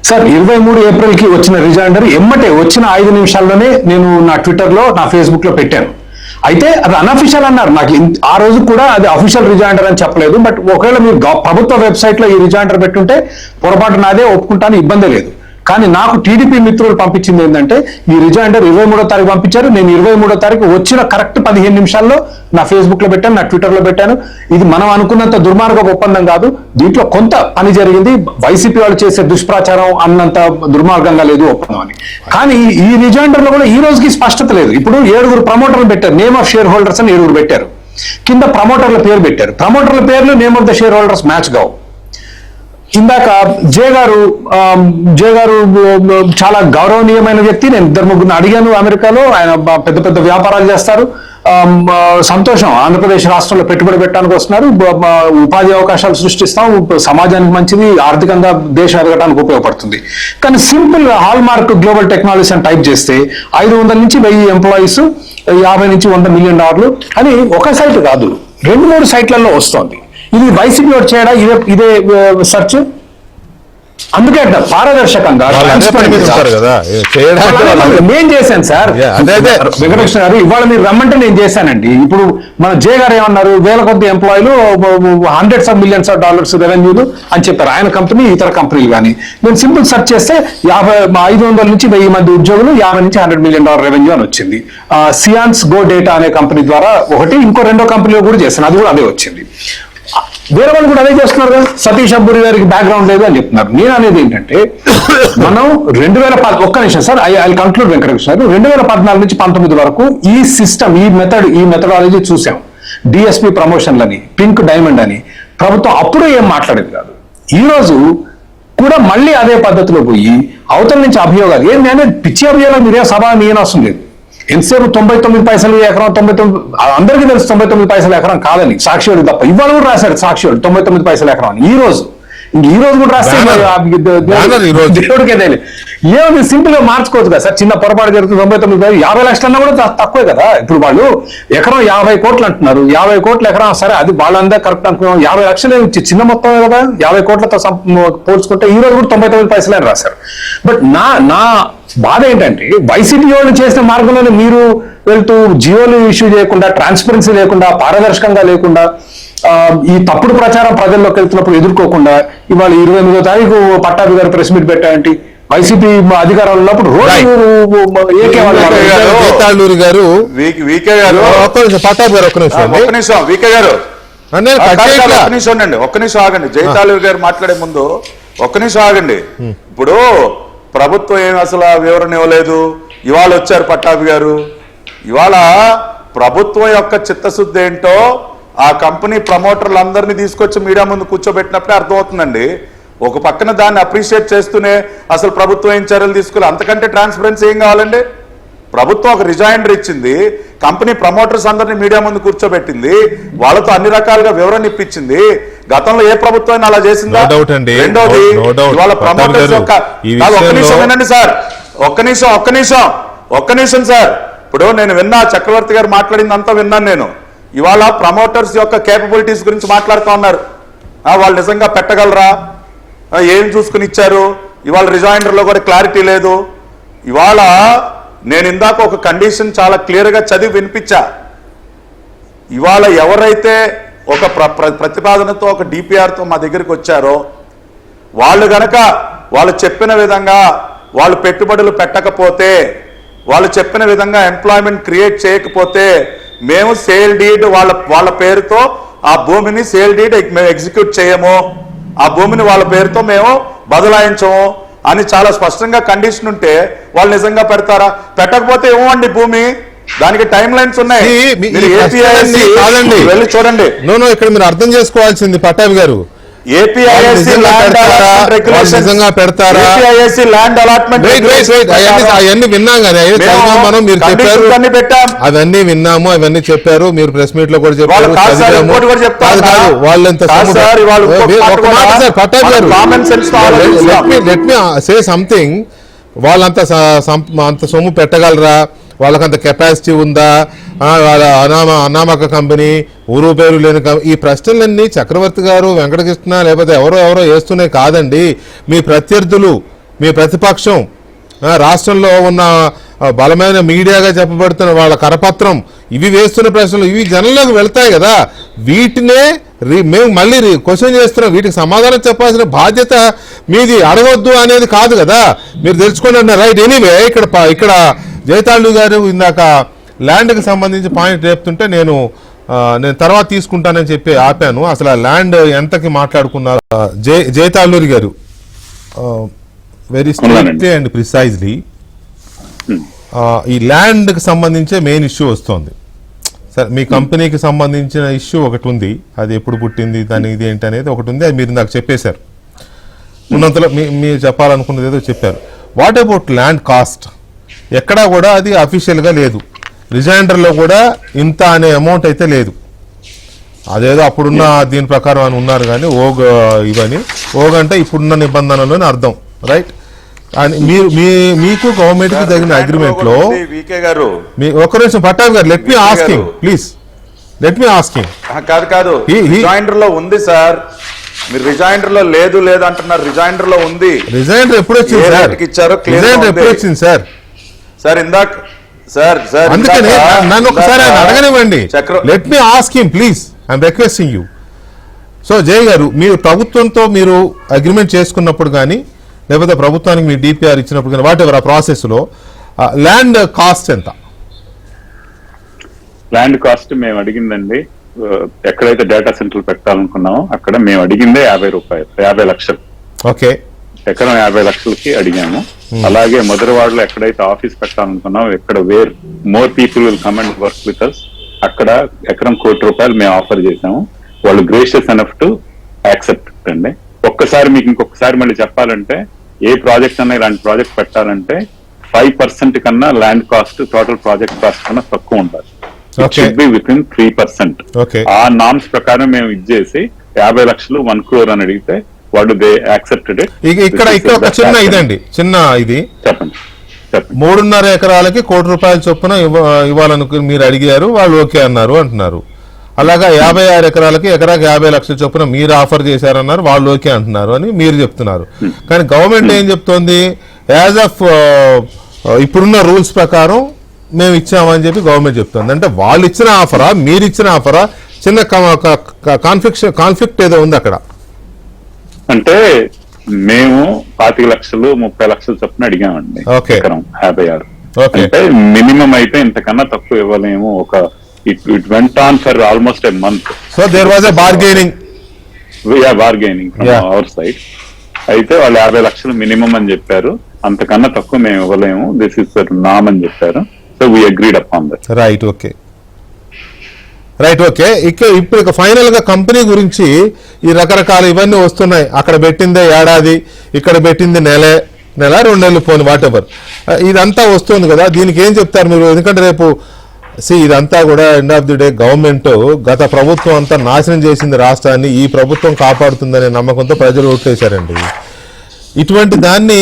Sir 23 ఏప్రిల్కి వచ్చిన రిజైండర్ ఎమ్మటే వచ్చిన 5 నిమిషాల్లోనే నేను నా ట్విట్టర్లో, నా ఫేస్బుక్లో పెట్టాను. అయితే అది అన్అఫిషియల్ అన్నారు. నాకు ఆ రోజు కూడా అది అఫీషియల్ రిజైండర్ అని చెప్పలేదు. బట్ ఒకవేళ మీరు ప్రభుత్వ వెబ్సైట్లో ఈ రిజైండర్ పెట్టుంటే పొరపాటు నాదే, ఒప్పుకుంటాను, ఇబ్బంది లేదు. కానీ నాకు టీడీపీ మిత్రులు పంపించింది ఏంటంటే ఈ రిజైండర్ 23వ తారీఖు పంపించారు. నేను 23వ తారీఖు వచ్చిన కరెక్ట్ 15 నిమిషాల్లో నా ఫేస్బుక్లో పెట్టాను, నా ట్విట్టర్లో పెట్టాను. ఇది మనం అనుకున్నంత దుర్మార్గ ఒప్పందం కాదు, దీంట్లో కొంత పని జరిగింది. వైసీపీ వాళ్ళు చేసే దుష్ప్రచారం అన్నంత దుర్మార్గంగా లేదు ఒప్పందం అని. కానీ ఈ రిజైండర్లో కూడా ఈ రోజుకి స్పష్టత లేదు. ఇప్పుడు 7 ప్రమోటర్లు పెట్టారు, నేమ్ ఆఫ్ షేర్ హోల్డర్స్ అని 7 పెట్టారు. కింద ప్రమోటర్ల పేరు పెట్టారు. ప్రమోటర్ల పేర్లు name of the share holders match కావు. ఇందాక జే గారు చాలా గౌరవనీయమైన వ్యక్తి. నేను 2-3 అడిగాను అమెరికాలో. ఆయన పెద్ద పెద్ద వ్యాపారాలు చేస్తారు. సంతోషం, ఆంధ్రప్రదేశ్ రాష్ట్రంలో పెట్టుబడి పెట్టడానికి వస్తున్నారు. ఉపాధి అవకాశాలు సృష్టిస్తాం, సమాజానికి మంచిది, ఆర్థికంగా దేశం ఎదగడానికి ఉపయోగపడుతుంది. కానీ simple hall mark global technologies అని టైప్ చేస్తే 500 నుంచి 1000 ఎంప్లాయీస్, 50 నుంచి 100 మిలియన్ డాలర్లు అని ఒక సైట్ కాదు 2-3 సైట్లలో వస్తోంది. ఇది వైసీపీ వాడు చేయడా? ఇదే సెర్చ్. అందుకే పారదర్శకంగా నేను చేశాను సార్. వెంకటకృష్ణ గారు ఇవాళ మీరు రమ్మంటే నేను చేశానండి. ఇప్పుడు మన జే గారు ఏమన్నారు, వేల కొద్ది ఎంప్లాయీలు, hundreds of millions of dollars రెవెన్యూలు అని చెప్పారు. ఆయన కంపెనీ, ఇతర కంపెనీలు. కానీ నేను సింపుల్ సెర్చ్ చేస్తే 500 నుంచి 1000 మంది ఉద్యోగులు, 50 నుంచి 100 మిలియన్ డాలర్ రెవెన్యూ అని వచ్చింది. సియాన్స్ గో డేటా అనే కంపెనీ ద్వారా ఒకటి, ఇంకో 2వ కంపెనీలో కూడా చేశాను, అది కూడా అదే వచ్చింది. వేరే వాళ్ళు కూడా అదే చేస్తున్నారు కదా. సతీష్ అబ్బూరి గారికి బ్యాక్గ్రౌండ్ లేదు అని చెప్తున్నారు. నేను అనేది ఏంటంటే మనం 2010 ఒక్క నిమిషం సార్, ఐ కంక్లూడ్ వెంకటకృష్ణ గారు. 2014 నుంచి 19 వరకు ఈ సిస్టమ్, ఈ మెథడాలజీ చూసాం. డిఎస్పీ ప్రమోషన్లని, పింక్ డైమండ్ అని ప్రభుత్వం అప్పుడే ఏం మాట్లాడేది కాదు. ఈ రోజు కూడా మళ్ళీ అదే పద్ధతిలో పోయి అవతల నుంచి అభియోగాలు. ఏం నేను పిచ్చి అభియోగాలు మీరే సభ నేను అవసరం లేదు. ఎంతసేపు 99 పైసలు ఎకరం, 99 అందరికీ తెలుసు 99 పైసలు ఎకరం కాదని, సాక్షివాడు తప్ప. ఇవాళ కూడా రాశాడు సాక్షివాడు 99 పైసలు ఎకరం అని. ఈ రోజు కూడా రాస్తే దేవుడికే తెలియదు. ఏమి సింపుల్ గా మార్చుకోవచ్చు కదా సార్. చిన్న పొరపాటు జరుగుతుంది. 99 50 లక్షలన్నా కూడా తక్కువే కదా. ఇప్పుడు వాళ్ళు ఎకరం 50 కోట్లు అంటున్నారు. 50 కోట్ల ఎకరం సరే, అది వాళ్ళందరూ కరెక్ట్ అనుకున్నాం. 50 లక్షలు చిన్న మొత్తమే కదా 50 కోట్లతో పోల్చుకుంటే. ఈ రోజు కూడా 99 పైసలే రాశారు. బట్ నా బాధ ఏంటంటే వైసీపీ వాళ్ళు చేసిన మార్గంలోనే మీరు వెళ్తూ జియోలు ఇష్యూ చేయకుండా, ట్రాన్స్పరెన్సీ లేకుండా, పారదర్శకంగా లేకుండా, ఈ తప్పుడు ప్రచారం ప్రజల్లోకి వెళ్తున్నప్పుడు ఎదుర్కోకుండా ఇవాళ 28వ తారీఖు పట్టాభి గారు ప్రెస్ మీట్ పెట్టారంటే వైసీపీ అధికారంలో ఉన్నప్పుడు ఒక్క నిమిషం ఆగండి. జైతాళూరి గారు మాట్లాడే ముందు ఒక్క నిమిషం ఆగండి. ఇప్పుడు ప్రభుత్వం ఏం అసలు వివరణ ఇవ్వలేదు. ఇవాళ వచ్చారు పట్టాభి గారు. ఇవాళ ప్రభుత్వం యొక్క చిత్తశుద్ధి ఏంటో ఆ కంపెనీ ప్రమోటర్లు అందరినీ తీసుకొచ్చి మీడియా ముందు కూర్చోబెట్టినప్పుడే అర్థమవుతుందండి. ఒక పక్కన దాన్ని అప్రిషియేట్ చేస్తూనే అసలు ప్రభుత్వం ఏం చర్యలు తీసుకోవాలి, అంతకంటే ట్రాన్స్పరెన్సీ ఏం కావాలండి? ప్రభుత్వం ఒక రిజైండర్ ఇచ్చింది, కంపెనీ ప్రమోటర్స్ అందరినీ మీడియా ముందు కూర్చోబెట్టింది, వాళ్ళతో అన్ని రకాలుగా వివరణ ఇప్పించింది. గతంలో ఏ ప్రభుత్వం అలా చేసిందా? రెండోది ఇవాళ ప్రమోటర్స్ యొక్క ఒక్క నిమిషం వినండి సార్, ఒక్క నిమిషం సార్. ఇప్పుడు నేను విన్నా, చక్రవర్తి గారు మాట్లాడింది అంతా విన్నాను నేను. ఇవాళ ప్రమోటర్స్ యొక్క కేపబిలిటీస్ గురించి మాట్లాడుతూ ఉన్నారు. వాళ్ళు నిజంగా పెట్టగలరా, ఏం చూసుకుని ఇచ్చారు? ఇవాళ రిజైండర్లో కూడా క్లారిటీ లేదు. ఇవాళ నేను ఇందాక ఒక కండిషన్ చాలా క్లియర్గా చదివి వినిపించా. ఇవాళ ఎవరైతే ఒక ప్రతిపాదనతో ఒక డిపిఆర్తో మా దగ్గరికి వచ్చారో వాళ్ళు గనక వాళ్ళు చెప్పిన విధంగా వాళ్ళు పెట్టుబడులు పెట్టకపోతే, వాళ్ళు చెప్పిన విధంగా ఎంప్లాయ్మెంట్ క్రియేట్ చేయకపోతే మేము సేల్ డీడ్ వాళ్ళ పేరుతో ఆ భూమిని సేల్ డీడ్ మేము ఎగ్జిక్యూట్ చేయము, ఆ భూమిని వాళ్ళ పేరుతో మేము బదలాయించము అని చాలా స్పష్టంగా కండిషన్ ఉంటే వాళ్ళు నిజంగా పెడతారా? పెట్టకపోతే ఇవ్వండి భూమి, దానికి టైం లైన్స్ ఉన్నాయి. మీరు APIC కాదండి, వెళ్ళి చూడండి. నో ఇక్కడ మీరు అర్థం చేసుకోవాల్సింది పట్టాభి గారు, APIC ల్యాండ్ అలాట్మెంట్ రెగ్యులేషన్ నిజంగా పెడతారా? APIC ల్యాండ్ అలాట్మెంట్ అవన్నీ విన్నాం కదా, మనం మీరు చెప్పారు అవన్నీ విన్నాము, అవన్నీ చెప్పారు, మీరు ప్రెస్ మీట్ లో కూడా చెప్పారు. వాళ్ళు ఎంత పట్టాభి గారు, లెట్ మీ సే సంథింగ్, వాళ్ళంత అంత సొమ్ము పెట్టగలరా? వాళ్ళకంత కెపాసిటీ ఉందా? వాళ్ళ అనామక కంపెనీ, ఊరు పేరు లేని ఈ ప్రశ్నలన్నీ చక్రవర్తి గారు, వెంకటకృష్ణ లేకపోతే ఎవరో వేస్తున్నాయి కాదండి. మీ ప్రత్యర్థులు, మీ ప్రతిపక్షం, రాష్ట్రంలో ఉన్న బలమైన మీడియాగా చెప్పబడుతున్న వాళ్ళ కరపత్రం, ఇవి వేస్తున్న ప్రశ్నలు ఇవి జనంలోకి వెళ్తాయి కదా. వీటినే మేము మళ్ళీ క్వశ్చన్ చేస్తున్నాం. వీటికి సమాధానం చెప్పాల్సిన బాధ్యత మీది. అడగొద్దు అనేది కాదు కదా, మీరు తెలుసుకోండి అన్నారు. రైట్, ఎనీవే ఇక్కడ జైతాళు గారు ఇందాక ల్యాండ్కి సంబంధించి పాయింట్ రేపుతుంటే నేను తర్వాత తీసుకుంటానని చెప్పి ఆపాను. అసలు ఆ ల్యాండ్ ఎంతకి మాట్లాడుకున్నారు? జైతాళూరి గారు, వెరీ స్ట్రిక్ట్లీ అండ్ ప్రిసైజ్లీ ఈ ల్యాండ్కి సంబంధించే మెయిన్ ఇష్యూ వస్తుంది. సరే, మీ కంపెనీకి సంబంధించిన ఇష్యూ ఒకటి ఉంది, అది ఎప్పుడు పుట్టింది, దాని ఇది ఏంటి అనేది ఒకటి ఉంది, అది మీరు నాకు చెప్పేశారు. ఉన్నంతలో మీరు చెప్పాలనుకున్నది ఏదో చెప్పారు. What about land cost? ఎక్కడా కూడా అది అఫీషియల్గా లేదు, రిజైండర్లో కూడా ఇంత అనే అమౌంట్ అయితే లేదు. అదేదో అప్పుడున్న దీని ప్రకారం అని ఉన్నారు కానీ ఇవని అంటే ఇప్పుడున్న నిబంధనలోని అర్థం. రైట్, అండ్ మీకు గవర్నమెంట్ కి తగిన అగ్రిమెంట్ లో ఒక్క నిమిషం పట్టాభి గారు, let me asking please, let me asking. కాదు రిజైండర్ లో ఉంది సార్, మీరు రిజైండర్ లో లేదు అంటున్నారు. రిజైండర్ లో ఉంది. రిజైండర్ ఎప్పుడు వచ్చింది సార్? రిజైండర్ ఎప్పుడు వచ్చింది సార్? సార్ ఇందాక సార్ అందుకని నన్ను ఒకసారి అడగనివ్వండి. Let me ask him please, I'm requesting you. So Jay గారు, మీరు ప్రభుత్వంతో మీరు అగ్రిమెంట్ చేసుకున్నప్పుడు కానీ లేకపోతే ప్రభుత్వానికి మీ డిపిఆర్ ఇచ్చినప్పుడు కానీ వాట్ ఎవర్ ఆ ప్రాసెస్ లో ల్యాండ్ కాస్ట్ ఎంత? ల్యాండ్ కాస్ట్ మేము అడిగిందండి, ఎక్కడైతే డేటా సెంటర్ పెట్టాలనుకున్నామో అక్కడ మేము అడిగిందే 50 లక్షలు. ఓకే, ఎకరం 50 లక్షలకి అడిగాము. అలాగే మధురవాడలో ఎక్కడైతే ఆఫీస్ పెట్టాలనుకున్నామో, ఎక్కడ where more people will come and work with us, అక్కడ ఎకరం ₹1 కోటి మేము ఆఫర్ చేసాము. వాళ్ళు గ్రేషియస్ ఎనఫ్ టు యాక్సెప్ట్ అండి. ఒక్కసారి మీకు ఇంకొకసారి మళ్ళీ చెప్పాలంటే, ఏ ప్రాజెక్ట్ అన్నా ఇలాంటి ప్రాజెక్ట్ పెట్టాలంటే 5% కన్నా land cost total project cost కన్నా తక్కువ ఉండాలి. విత్ 3%. ఆ నామ్స్ ప్రకారం మేము ఇచ్చేసి 50 లక్షలు 1 crore అని అడిగితే వాళ్ళు దే యాక్సెప్టెడ్ ఇట్. ఇక్కడ ఒక చిన్న ఇదండి, చిన్న ఇది చెప్పండి. 3.5 ఎకరాలకి ₹1 కోటి చొప్పున ఇవ్వాలనుకుని మీరు అడిగారు, వాళ్ళు ఓకే అన్నారు అంటున్నారు. అలాగా 56 ఎకరాలకి ఎకరాకి 50 లక్షల చొప్పున మీరు ఆఫర్ చేశారన్నారు, వాళ్ళు ఓకే అంటున్నారు అని మీరు చెప్తున్నారు. కానీ గవర్నమెంట్ ఏం చెప్తోంది? యాజ్ ఆఫ్ ఇప్పుడున్న రూల్స్ ప్రకారం మేము ఇచ్చామని చెప్పి గవర్నమెంట్ చెప్తుంది. అంటే వాళ్ళు ఇచ్చిన ఆఫరా, మీరు ఇచ్చిన ఆఫరా? చిన్న కాన్ఫ్లిక్ట్ ఏదో ఉంది అక్కడ. అంటే మేము 25 లక్షలు 30 లక్షలు చొప్పున అడిగామండి. ఎకరం 56. అంటే మినిమం అయితే ఇంతకన్నా తక్కువ ఇవ్వలేము. It went on for almost a month. So there was a bargaining from our side. అయితే వాళ్ళు 50 లక్షలు మినిమం అని చెప్పారు, అంతకన్నా తక్కువ మేము ఇవ్వలేము, దిస్ ఇస్ నామ్ అని చెప్పారు. So we agreed upon that. Right, okay. ఇప్పుడు ఫైనల్ గా కంపెనీ గురించి ఈ రకరకాల ఇవన్నీ వస్తున్నాయి. అక్కడ పెట్టిందే ఏడాది, ఇక్కడ పెట్టింది నెల 2 నెలలు పోని వాట్ ఎవర్, ఇదంతా వస్తుంది కదా. దీనికి ఏం చెప్తారు మీరు? ఎందుకంటే రేపు ఇదంతా కూడా end of the day government, గత ప్రభుత్వం అంతా నాశనం చేసింది రాష్ట్రాన్ని, ఈ ప్రభుత్వం కాపాడుతుందనే నమ్మకంతో ప్రజలు ఓట్లేశారండి. ఇటువంటి దాన్ని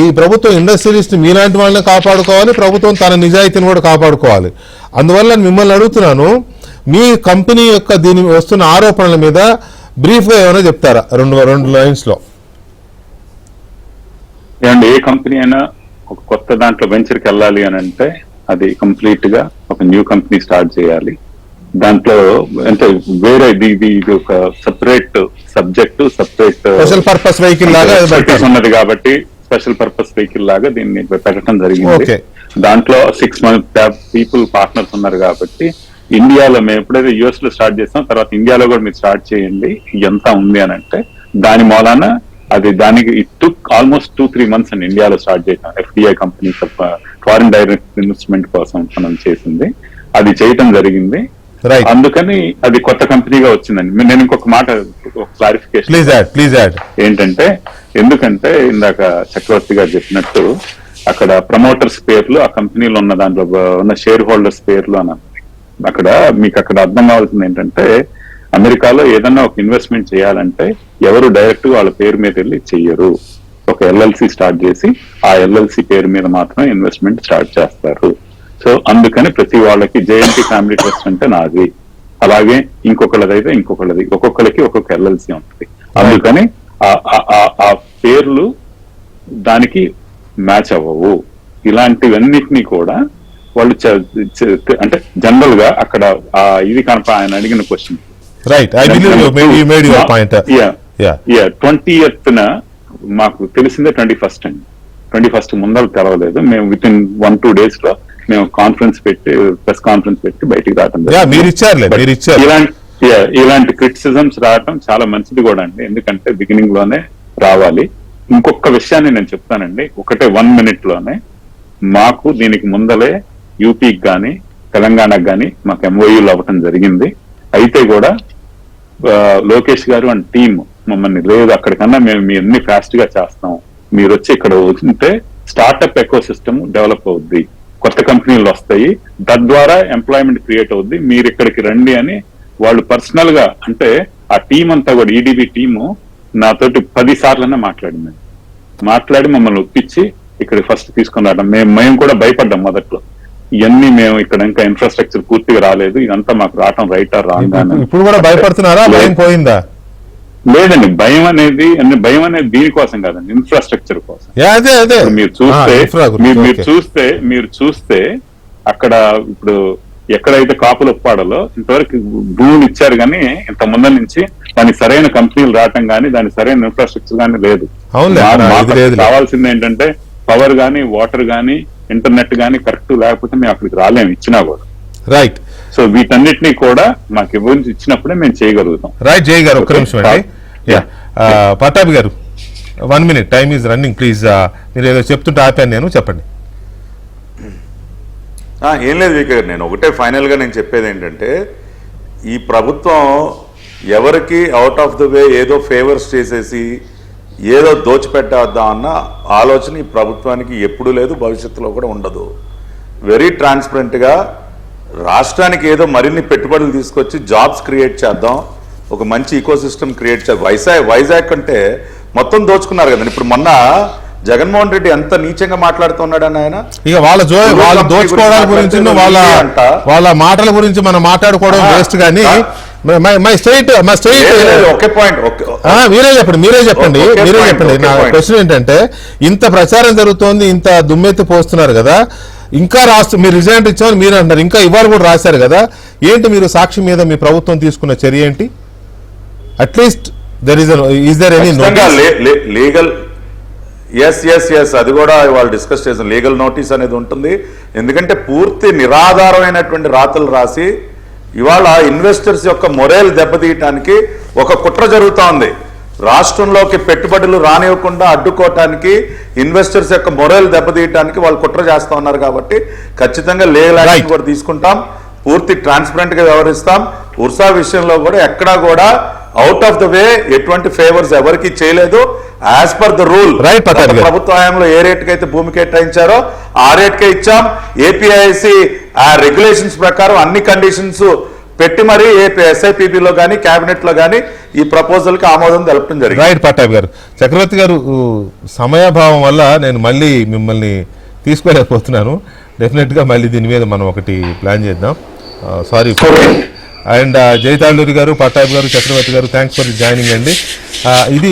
ఈ ప్రభుత్వం ఇండస్ట్రియలిస్ట్ మీలాంటి వాళ్ళని కాపాడుకోవాలి, ప్రభుత్వం తన నిజాయితీని కూడా కాపాడుకోవాలి. అందువల్ల మిమ్మల్ని అడుగుతున్నాను, మీ కంపెనీ యొక్క దీని వస్తున్న ఆరోపణల మీద బ్రీఫ్ గా ఏమైనా చెప్తారా? 2 లైన్స్ లో. ఏ కంపెనీ అయినా ఒక కొత్త దాంట్లో వెంచర్కి వెళ్ళాలి అని అంటే అది కంప్లీట్ గా ఒక న్యూ కంపెనీ స్టార్ట్ చేయాలి. దాంట్లో అంటే వేరే ఇది ఒక separate subject, separate special purpose vehicle లాగా అది పెట్టారు. ఉన్నది కాబట్టి స్పెషల్ పర్పస్ వెహికల్ లాగా దీన్ని పెట్టడం జరిగింది. Okay. దాంట్లో 6 months పీపుల్ పార్ట్నర్స్ ఉన్నారు కాబట్టి ఇండియాలో మేము ఎప్పుడైతే యుఎస్ లో స్టార్ట్ చేస్తాం, తర్వాత ఇండియాలో కూడా మీరు స్టార్ట్ చేయండి ఎంత ఉంది అని అంటే, దాని మూలాన అది దానికి ఇట్ టుక్ ఆల్మోస్ట్ 2-3 months అండి ఇండియాలో స్టార్ట్ చేసాం. FDI companies, foreign direct investment కోసం మనం చేసింది, అది చేయటం జరిగింది. రైట్, అందుకని అది కొత్త కంపెనీగా వచ్చిందండి. నేను ఇంకొక మాట క్లారిఫికేషన్ ప్లీజ్ యాడ్ ఏంటంటే, ఎందుకంటే ఇందాక చక్రవర్తి గారు చెప్పినట్టు అక్కడ ప్రమోటర్స్ పేర్లు ఆ కంపెనీలో ఉన్న దాంట్లో ఉన్న షేర్ హోల్డర్స్ పేర్లు అని అన్నది. అక్కడ మీకు అక్కడ అర్థం కావాల్సింది ఏంటంటే, అమెరికాలో ఏదన్నా ఒక ఇన్వెస్ట్మెంట్ చేయాలంటే ఎవరు డైరెక్ట్ వాళ్ళ పేరు మీద వెళ్ళి చెయ్యరు. ఒక ఎల్ఎల్సి స్టార్ట్ చేసి ఆ ఎల్ఎల్సి పేరు మీద మాత్రమే ఇన్వెస్ట్మెంట్ స్టార్ట్ చేస్తారు. సో అందుకని ప్రతి వాళ్ళకి జేఎన్టీ ఫ్యామిలీ ట్రస్ట్ అంటే నాది, అలాగే ఇంకొకళ్ళదైతే ఇంకొకళ్ళది, ఒక్కొక్కరికి ఒక్కొక్క ఎల్ఎల్సి ఉంటుంది. అందుకని ఆ పేర్లు దానికి మ్యాచ్ అవ్వవు. ఇలాంటివన్నిటినీ కూడా వాళ్ళు అంటే జనరల్ గా అక్కడ ఇది కనుక ఆయన అడిగిన question right, I believe you made your point. 20th మాకు తెలిసిందే 21st అండి. 21st ముందర తెలవలేదు. మేము విత్ ఇన్ 1-2 days లో మేము ప్రెస్ కాన్ఫరెన్స్ పెట్టి బయటికి రావడం. మీరు ఇచ్చారు. ఇలాంటి క్రిటిసిజమ్స్ రావడం చాలా మంచిది కూడా అండి, ఎందుకంటే బిగినింగ్ లోనే రావాలి. ఇంకొక విషయాన్ని నేను చెప్తానండి, 1 minute లోనే. మాకు దీనికి ముందలే యూపీకి కానీ తెలంగాణకు కానీ మాకు ఎంఓయూలు అవ్వటం జరిగింది. అయితే కూడా లోకేష్ గారు అండ్ టీమ్ మమ్మల్ని, లేదు అక్కడికన్నా మేము మీ అన్ని ఫాస్ట్ గా చేస్తాం, మీరు వచ్చి ఇక్కడ ఉంటే స్టార్ట్అప్ ఎకో సిస్టమ్ డెవలప్ అవుద్ది, కొత్త కంపెనీలు వస్తాయి, తద్వారా ఎంప్లాయ్మెంట్ క్రియేట్ అవుద్ది, మీరు ఇక్కడికి రండి అని వాళ్ళు పర్సనల్ గా, అంటే ఆ టీం అంతా కూడా ఈడీబీ టీము నాతోటి 10 సార్లన్నా మాట్లాడి మమ్మల్ని ఒప్పించి ఇక్కడ ఫస్ట్ తీసుకుని రావడం. మేము కూడా భయపడ్డాం మొదట్లో, ఇవన్నీ మేము ఇక్కడ ఇంకా ఇన్ఫ్రాస్ట్రక్చర్ పూర్తిగా రాలేదు, ఇదంతా మాకు రావటం రైట్ ఆర్ రాంగ్ అని. ఇప్పుడు కూడా భయపడుతున్నారా? భయం పోయిందా? లేదండి, భయం అనేది దీనికోసం కాదండి, ఇన్ఫ్రాస్ట్రక్చర్ కోసం. మీరు చూస్తే అక్కడ ఇప్పుడు ఎక్కడైతే కాపులు ఒప్పాడలో ఇంతవరకు భూములు ఇచ్చారు కానీ ఇంత ముందు నుంచి దానికి సరైన కంపెనీలు రావటం కానీ దానికి సరైన ఇన్ఫ్రాస్ట్రక్చర్ కానీ లేదు. కావాల్సింది ఏంటంటే పవర్ గానీ, వాటర్ గానీ, ఇంటర్నెట్ గానీ కరెక్ట్ లేకపోతే మేము అక్కడికి రాలేము, ఇచ్చినా కూడా. రైట్. సో వీటన్నిటినీ కూడా మాకు ఇచ్చినప్పుడే మేము చేయగలుగుతాం. రైట్. జై గారు ఒక్క నిమిషం అండి. పట్టాభి గారు 1 minute, time is running, please. మీరు ఏదో చెప్తుంటే ఆపాను నేను, చెప్పండి. ఏం లేదు వికే గారు, నేను ఒకటే ఫైనల్గా నేను చెప్పేది ఏంటంటే, ఈ ప్రభుత్వం ఎవరికి అవుట్ ఆఫ్ ద వే ఏదో ఫేవర్స్ చేసేసి ఏదో దోచిపెట్టేద్దామన్న ఆలోచన ఈ ప్రభుత్వానికి ఎప్పుడూ లేదు, భవిష్యత్తులో కూడా ఉండదు. వెరీ ట్రాన్స్పరెంట్గా రాష్ట్రానికి ఏదో మరిన్ని పెట్టుబడులు తీసుకొచ్చి జాబ్స్ క్రియేట్ చేద్దాం, ఒక మంచి ఈకో సిస్టమ్ క్రియేట్ చేద్దాం. వైజాగ్ అంటే మొత్తం దోచుకున్నారు కదండి. ఇప్పుడు మొన్న జగన్మోహన్ రెడ్డి ఎంత నీచంగా మాట్లాడుతున్నాడని ఆయన, ఇక వాళ్ళ దోచుకోవడాల గురించి వాళ్ళ మాటల గురించి మనం మాట్లాడుకోవడం వేస్ట్. కానీ ఒకే పాయింట్, మీరే చెప్పండి. నా క్వశ్చన్ ఏంటంటే, ఇంత ప్రచారం జరుగుతోంది, ఇంత దుమ్మెత్తి పోస్తున్నారు కదా, ఇంకా మీరు రిజైన్ ఇచ్చామని మీరు అంటారు, ఇంకా ఇవాళ కూడా రాశారు కదా, ఏంటి మీరు సాక్షి మీద మీ ప్రభుత్వం తీసుకున్న చర్య ఏంటి? Atleast is there any legal? Yes అది కూడా వాళ్ళు డిస్కస్ చేసిన లీగల్ నోటీస్ అనేది ఉంటుంది. ఎందుకంటే పూర్తి నిరాధారమైనటువంటి రాతలు రాసి ఇవాళ ఇన్వెస్టర్స్ యొక్క మొరేల్ దెబ్బతీయటానికి ఒక కుట్ర జరుగుతూ ఉంది. రాష్ట్రంలోకి పెట్టుబడులు రానివ్వకుండా అడ్డుకోవటానికి, ఇన్వెస్టర్స్ యొక్క మొరేల్ దెబ్బతీయటానికి వాళ్ళు కుట్ర చేస్తూ ఉన్నారు. కాబట్టి ఖచ్చితంగా లీగల్ యాక్షన్ కూడా తీసుకుంటాం, పూర్తి ట్రాన్స్పరెంట్ గా వ్యవహరిస్తాం. ఉర్సా విషయంలో కూడా ఎక్కడా కూడా అవుట్ ఆఫ్ ద వే ఎటువంటి ఫేవర్స్ ఎవరికి చేయలేదు. యాజ్ పర్ ద రూల్ ప్రభుత్వ హయాంలో ఏ రేట్కి అయితే భూమి కేటాయించారో ఆ రేట్కే ఇచ్చాం. ఏపీఐసి ఆ రెగ్యులేషన్స్ ప్రకారం అన్ని కండిషన్స్ పెట్టి మరి ఎస్ఐపిబిలో కానీ క్యాబినెట్ లో కానీ ఈ ప్రపోజల్ కి ఆమోదం తెలపడం జరిగింది. రైట్ పట్టాభి గారు. చక్రవర్తి గారు, సమయాభావం వల్ల నేను మళ్ళీ మిమ్మల్ని తీసుకోలేకపోతున్నాను. డెఫినెట్ గా మళ్ళీ దీని మీద మనం ఒకటి ప్లాన్ చేద్దాం. సారీ. అండ్ జైతాళూరి గారు, పట్టాభి గారు, చక్రవర్తి గారు, థ్యాంక్స్ ఫర్ జాయినింగ్ అండి. ఇది